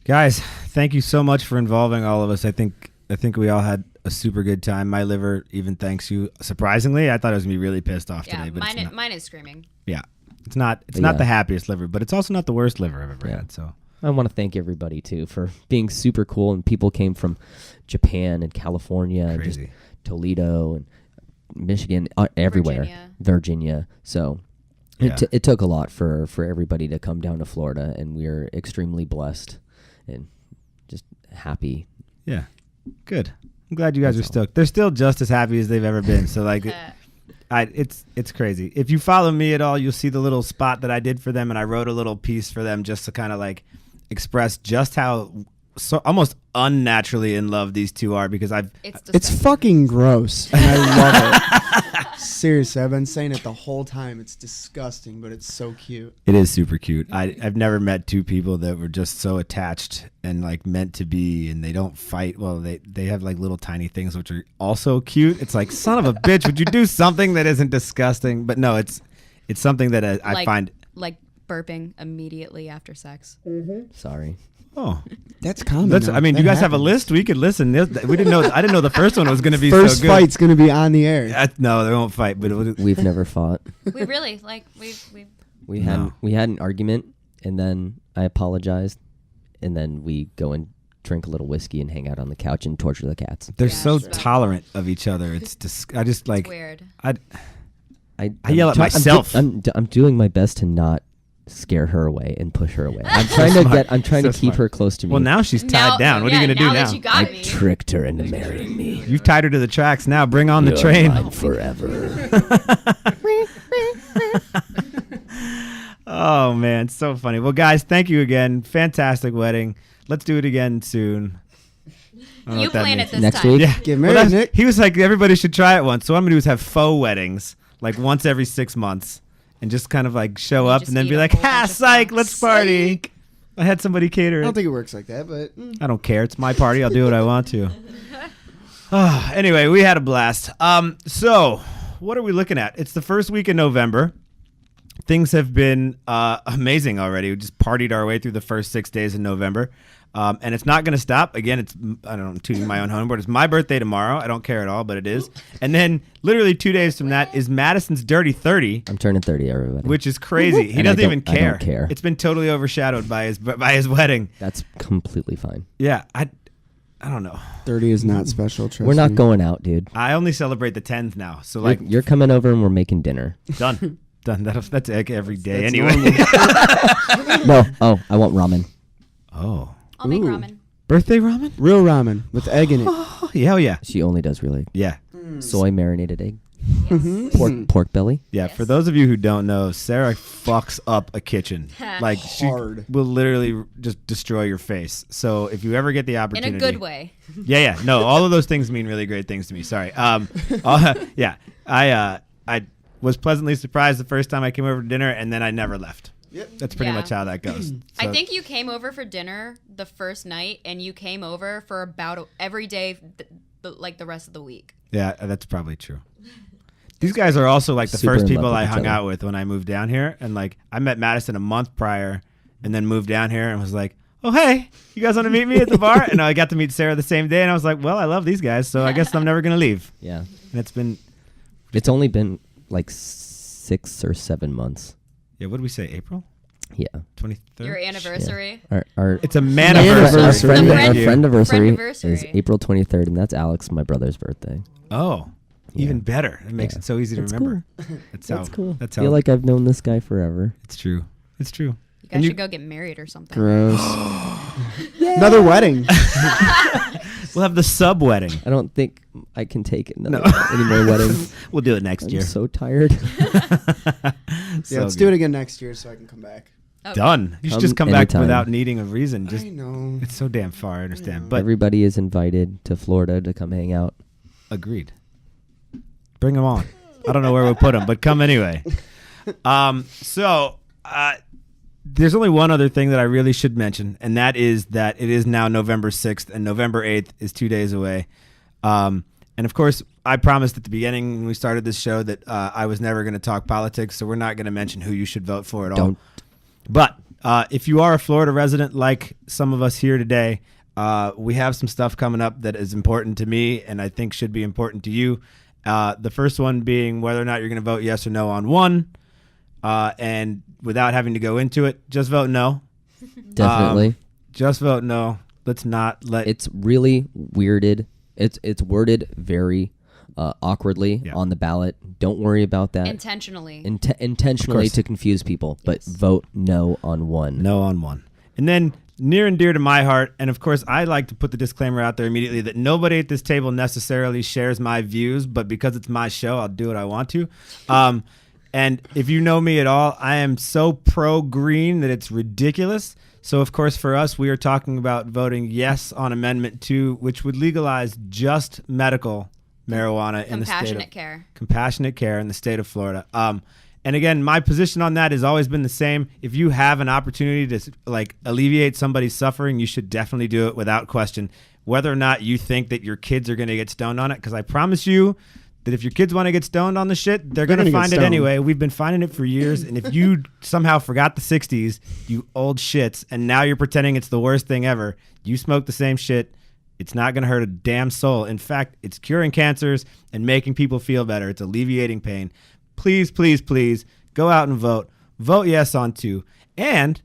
Guys, thank you so much for involving all of us. I think we all had a super good time. My liver even thanks you. Surprisingly, I thought I was gonna be really pissed off today, but mine is screaming. Yeah. It's not the happiest liver, but it's also not the worst liver I've ever had. So I want to thank everybody too for being super cool, and people came from Japan and California and just Toledo and Michigan, everywhere, Virginia. So it took a lot for everybody to come down to Florida, and we're extremely blessed and just happy. Yeah, good. I'm glad you guys are stoked. They're still just as happy as they've ever been. So like. It's crazy. If you follow me at all, you'll see the little spot that I did for them, and I wrote a little piece for them just to kind of like express just how almost unnaturally in love these two are, because it's fucking gross, and I love it. Seriously, I've been saying it the whole time. It's disgusting, but it's so cute. It is super cute. I've never met two people that were just so attached and like meant to be, and they don't fight. Well, they have like little tiny things which are also cute. It's like, son of a bitch, would you do something that isn't disgusting? But no, it's something that I find like burping immediately after sex. Sorry. Oh, that's common. I mean, you guys have a list. We could listen. We didn't know. I didn't know the first one was going to be first so good. fight's going to be on the air. No, they won't fight. But we've never fought. We really we had an argument, and then I apologized, and then we go and drink a little whiskey and hang out on the couch and torture the cats. They're so tolerant of each other. It's I just like. It's weird. I yell at myself. I'm doing my best to not scare her away and push her away. I'm trying to keep her close to me. Well, now she's tied down. What are you going to do now? I tricked her into marrying me. You've tied her to the tracks. Now bring on the train. Mine forever. Oh man, it's so funny. Well, guys, thank you again. Fantastic wedding. Let's do it again soon. You plan it this next time. week. Yeah. Get married, Nick. He was like, everybody should try it once. So what I'm gonna do is have faux weddings, like once every 6 months. And just kind of like show up and then be like, ha, psych, let's party. I had somebody cater it. I don't think it works like that, but I don't care. It's my party. I'll do what I want to. Anyway, we had a blast. So what are we looking at? It's the first week in November. Things have been amazing already. We just partied our way through the first 6 days in November. And it's not going to stop. Again, I don't know, I'm tooting my own horn, but it's my birthday tomorrow. I don't care at all, but it is. And then literally 2 days from that is Madison's Dirty 30. I'm turning 30, everybody. Which is crazy. He doesn't even care. I don't care. It's been totally overshadowed by his wedding. That's completely fine. Yeah, I don't know. 30 is not special, trust We're not me. going out, dude. I only celebrate the 10th now. So like you're coming over and we're making dinner. Done. That's like every day anyway. No. Oh, I want ramen. Oh. I'll make ramen. Birthday ramen? Real ramen with egg in it. Oh, hell yeah. She only does real egg. Yeah. Soy marinated egg. Yes. Pork belly. Yeah, for those of you who don't know, Sarah fucks up a kitchen. Like Hard. she will literally just destroy your face. So if you ever get the In opportunity, a good way. Yeah. No, all of those things mean really great things to me. Sorry. Yeah. I was pleasantly surprised the first time I came over to dinner, and then I never left. Yep. That's pretty much how that goes. I think you came over for dinner the first night, and you came over for about every day, like the rest of the week. Yeah, that's probably true. These guys are also like the Super first in love people with I each hung other. out with when I moved down here. And like, I met Madison a month prior and then moved down here and was like, oh, hey, you guys want to meet me at the bar? And I got to meet Sarah the same day. And I was like, well, I love these guys, so I guess I'm never going to leave. Yeah. And it's only been like 6 or 7 months. Yeah, what did we say, April? Yeah. 23rd? Your anniversary? Yeah. Our it's a man-anniversary. Our friend-iversary Friend-iversary. is April 23rd, and that's Alex, my brother's birthday. Oh, even better. It makes it so easy to remember. Cool. That's cool. That's I feel like I've known this guy forever. It's true. It's true. You guys should go get married or something. Gross. Another wedding. We'll have the sub-wedding. I don't think I can take any more weddings. We'll do it next year. I'm so tired. Yeah, let's do it again next year so I can come back. Done. You should just come anytime. back without needing a reason. Just, I know. It's so damn far. I understand. But Everybody is invited to Florida to come hang out. agreed. Bring them on. I don't know where we'll put them, but come anyway. There's only one other thing that I really should mention, and that is that it is now November 6th, and November 8th is 2 days away. And of course, I promised at the beginning when we started this show that I was never going to talk politics, so we're not going to mention who you should vote for at all. Don't. But if you are a Florida resident like some of us here today, we have some stuff coming up that is important to me and I think should be important to you. The first one being whether or not you're going to vote yes or no on one. And without having to go into it, just vote no. Definitely. Just vote no. Let's not let... It's really weirded. It's worded very awkwardly on the ballot. Don't worry about that. Intentionally. Intentionally to confuse people, but vote no on one. No on one. And then near and dear to my heart, and of course I like to put the disclaimer out there immediately that nobody at this table necessarily shares my views, but because it's my show, I'll do what I want to. And if you know me at all, I am so pro-green that it's ridiculous. So, of course, for us, we are talking about voting yes on Amendment 2, which would legalize just medical marijuana in the state of... Compassionate care. Compassionate care in the state of Florida. And again, my position on that has always been the same. If you have an opportunity to alleviate somebody's suffering, you should definitely do it without question, whether or not you think that your kids are going to get stoned on it. Because I promise you that if your kids want to get stoned on the shit, they're going to find it anyway. We've been finding it for years. And if you somehow forgot the 60s, you old shits, and now you're pretending it's the worst thing ever, you smoke the same shit, it's not going to hurt a damn soul. In fact, it's curing cancers and making people feel better. It's alleviating pain. Please, please, please go out and vote. Vote yes on 2. And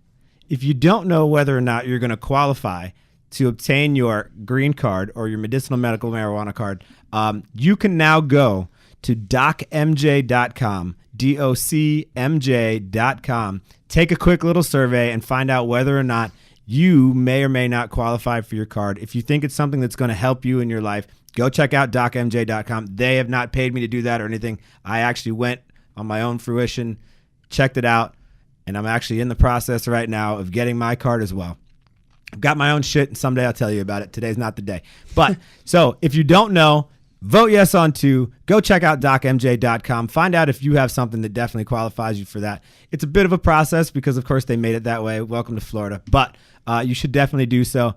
if you don't know whether or not you're going to qualify to obtain your green card or your medicinal medical marijuana card, you can now go to docmj.com, docmj.com, take a quick little survey and find out whether or not you may or may not qualify for your card. If you think it's something that's going to help you in your life, go check out docmj.com. They have not paid me to do that or anything. I actually went on my own fruition, checked it out, and I'm actually in the process right now of getting my card as well. I've got my own shit, and someday I'll tell you about it. Today's not the day. But so if you don't know, vote yes on 2. Go check out docmj.com. Find out if you have something that definitely qualifies you for that. It's a bit of a process because, of course, they made it that way. Welcome to Florida. But you should definitely do so.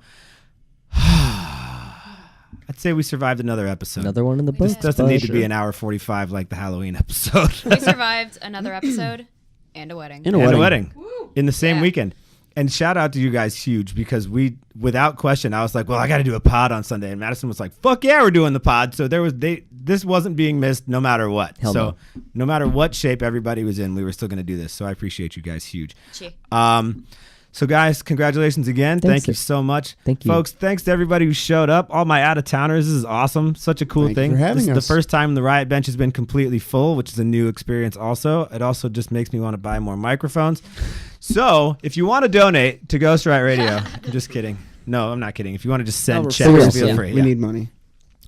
I'd say we survived another episode. Another one in the book. This doesn't need to be an hour 45 like the Halloween episode. We survived another episode and a wedding. And a wedding. In the same weekend. And shout out to you guys huge because we, without question, I was like, well, I got to do a pod on Sunday. And Madison was like, fuck yeah, we're doing the pod. So this wasn't being missed no matter what. Hell so no matter what shape everybody was in, we were still going to do this. So I appreciate you guys huge. So guys, congratulations again. Thank you so much. Thank you. Folks, thanks to everybody who showed up. All my out-of-towners. This is awesome. Such a cool thing. Thank you for having This is us. the first time the Riot Bench has been completely full, which is a new experience also. It also just makes me want to buy more microphones. So if you want to donate to Ghost Riot Radio, I'm just kidding. No, I'm not kidding. If you want to just send checks, feel free. We need money.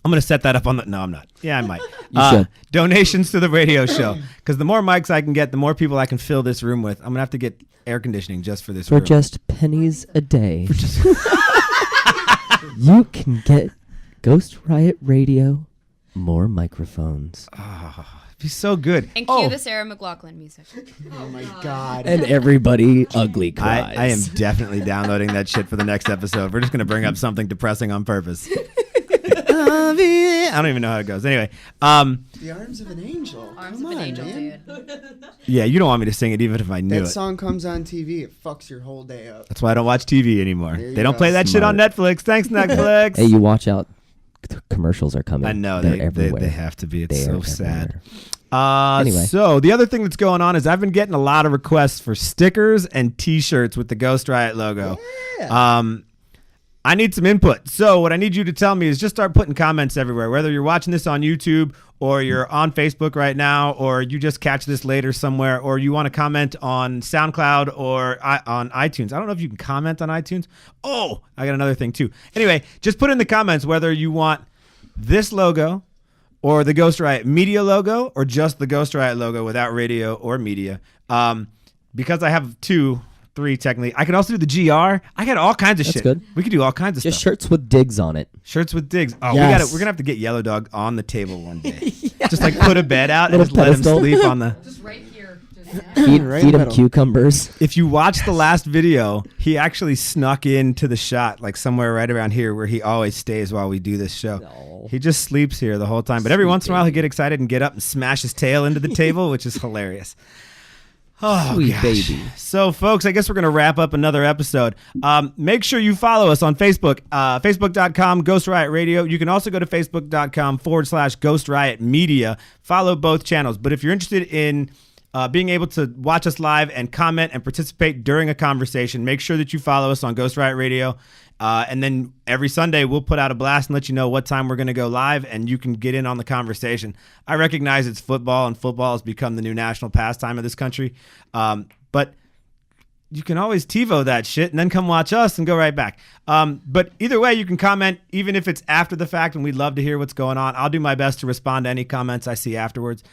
I'm going to set that up on the... No, I'm not. Yeah, I might. You should. Donations to the radio show. Because the more mics I can get, the more people I can fill this room with. I'm going to have to get air conditioning just for this For room. just pennies a day. You can get Ghost Riot Radio more microphones. It'd be so good. And cue the Sarah McLachlan music. Oh my God. And everybody ugly cries. I am definitely downloading that shit for the next episode. We're just going to bring up something depressing on purpose. I don't even know how it goes. Anyway. The Arms of an Angel. Arms of an Angel, dude. Yeah, you don't want me to sing it even if I knew That it. song comes on TV, it fucks your whole day up. That's why I don't watch TV anymore. There you They don't go. play that shit on Netflix. Thanks, Netflix. Hey, you watch out. The commercials are coming. I know. They're They everywhere. have to be. It's They so are sad. everywhere. Anyway. So the other thing that's going on is I've been getting a lot of requests for stickers and T-shirts with the Ghost Riot logo. Yeah. I need some input. So what I need you to tell me is just start putting comments everywhere, whether you're watching this on YouTube or you're on Facebook right now, or you just catch this later somewhere, or you want to comment on SoundCloud or on iTunes. I don't know if you can comment on iTunes. Oh, I got another thing too. Anyway, just put in the comments whether you want this logo or the Ghost Riot Media logo or just the Ghost Riot logo without radio or media. Because I have two 3 technically. I could also do the GR. I got all kinds of That's shit. good. We could do all kinds of Just stuff. shirts with digs on it. Shirts with digs. Oh, Yes. we're gonna have to get Yellow Dog on the table one day. Just like put a bed out and Little just let him pedestal. sleep on the. Just right here. Just Feed, Right feed in the him middle. cucumbers. If you watch the last video, he actually snuck into the shot, like somewhere right around here where he always stays while we do this show. No. He just sleeps here the whole time. But every once in a while, he'll get excited and get up and smash his tail into the table, which is hilarious. Oh, Sweet gosh. baby. So, folks, I guess we're going to wrap up another episode. Make sure you follow us on Facebook, facebook.com, Ghost Riot Radio. You can also go to facebook.com/Ghost Riot Media. Follow both channels. But if you're interested in being able to watch us live and comment and participate during a conversation, make sure that you follow us on Ghost Riot Radio. And then every Sunday, we'll put out a blast and let you know what time we're going to go live, and you can get in on the conversation. I recognize it's football, and football has become the new national pastime of this country. But you can always TiVo that shit and then come watch us and go right back. But either way, you can comment, even if it's after the fact, and we'd love to hear what's going on. I'll do my best to respond to any comments I see afterwards.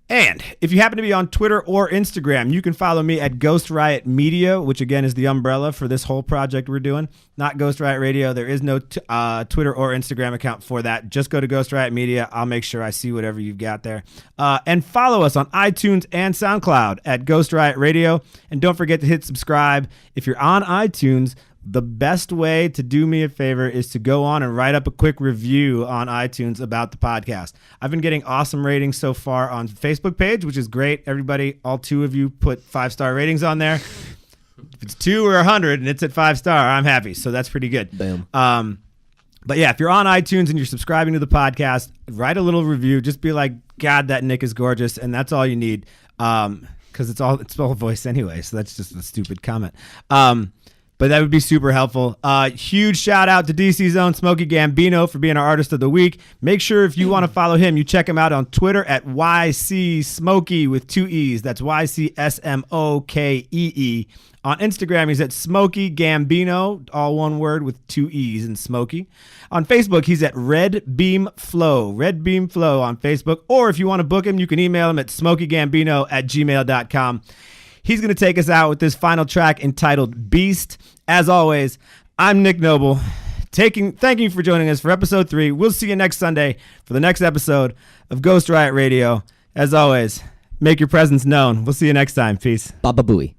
And if you happen to be on Twitter or Instagram, you can follow me at Ghost Riot Media, which again is the umbrella for this whole project we're doing. Not Ghost Riot Radio. There is no Twitter or Instagram account for that. Just go to Ghost Riot Media. I'll make sure I see whatever you've got there. And follow us on iTunes and SoundCloud at Ghost Riot Radio. And don't forget to hit subscribe. If you're on iTunes, the best way to do me a favor is to go on and write up a quick review on iTunes about the podcast. I've been getting awesome ratings so far on the Facebook page, which is great. Everybody, all 2 of you put 5-star ratings on there. If it's 2 or 100 and it's at 5-star, I'm happy. So that's pretty good. Boom. But yeah, if you're on iTunes and you're subscribing to the podcast, write a little review. Just be like, God, that Nick is gorgeous. And that's all you need. Because it's all voice anyway. So that's just a stupid comment. But that would be super helpful. Huge shout out to DC Zone Smoke'e Gambino for being our Artist of the Week. Make sure if you want to follow him, you check him out on Twitter at YCSmokey with 2 E's. That's YCSMOKEE. On Instagram, he's at Smoke'e Gambino, all one word with 2 E's in Smoke'e. On Facebook, he's at Red Beam Flow on Facebook. Or if you want to book him, you can email him at smokegambino@gmail.com. He's going to take us out with this final track entitled Beast. As always, I'm Nick Noble. Thank you for joining us for episode 3. We'll see you next Sunday for the next episode of Ghost Riot Radio. As always, make your presence known. We'll see you next time. Peace. Baba Booey.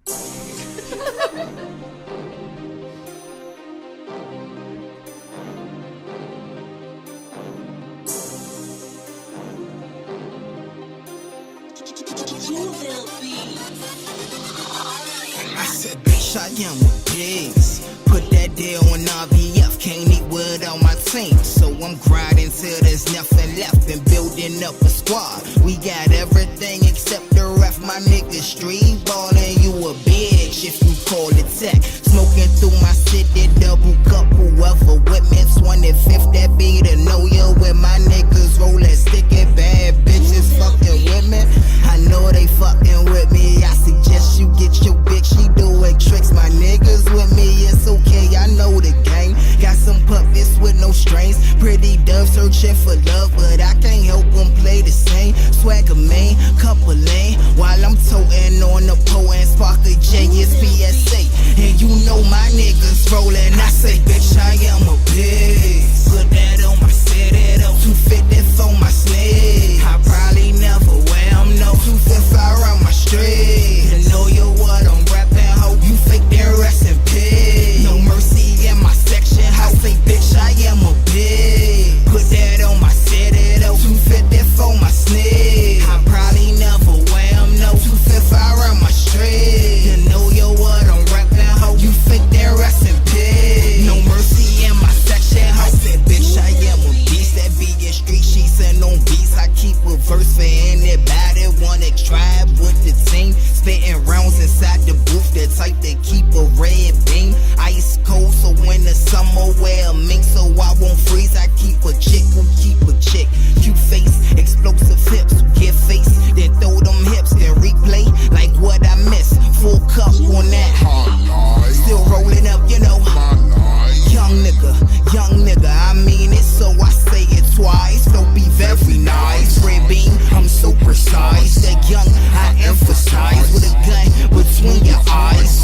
I said, bitch, I am a pigs. Put that deal on RVF, can't eat with on my team. So I'm grinding till there's nothing left and building up a squad. We got everything except the ref, my nigga street ballin'. You a bitch if you call it tech. Smoking through my city, double cup, whoever with me. 25th, that be the know you with my niggas rollin' sticky bad bitches fucking with me. I know they fucking with me. I suggest you get your bitch, she doing tricks. My niggas with me, it's okay, I know the game. Got some puppets with no strings. Pretty dove searching for love, but I can't help them play the same. Swagger man, couple lane, while I'm toting on the potent sparkle JSPSA. And you know my niggas rollin'. I say, bitch, I am a pig. Put that on my city, though. 250 for my sled. I probably never wear them, no. 255 around my street. You know you what I'm rapping, ho. You fake that rest in peace. No mercy in my section. I say, bitch, I am a pig. Put that on my city, though. 250 for my sled. I probably never wear them, no. 255 around my street. You know you what I'm rapping, ho. You fake that rest in peace. No mercy in my section. I said, bitch, I am a beast. That vegan street sheets and on beats. I keep a verse for anybody wanna tribe with the team. Spitting rounds inside the booth, the type that keep a red beam. Ice cold, so when the summer wear a mink, so I won't freeze. I keep a chick who keep a chick. Cute face, explosive hips, get face, then throw them hips, then replay like what I missed. Full cup on that. Still rolling up, you know. Young nigga, I mean it, so I say it twice. Don't be very nice. Red beam, I'm so precise. That young, I emphasize with a gun between your eyes.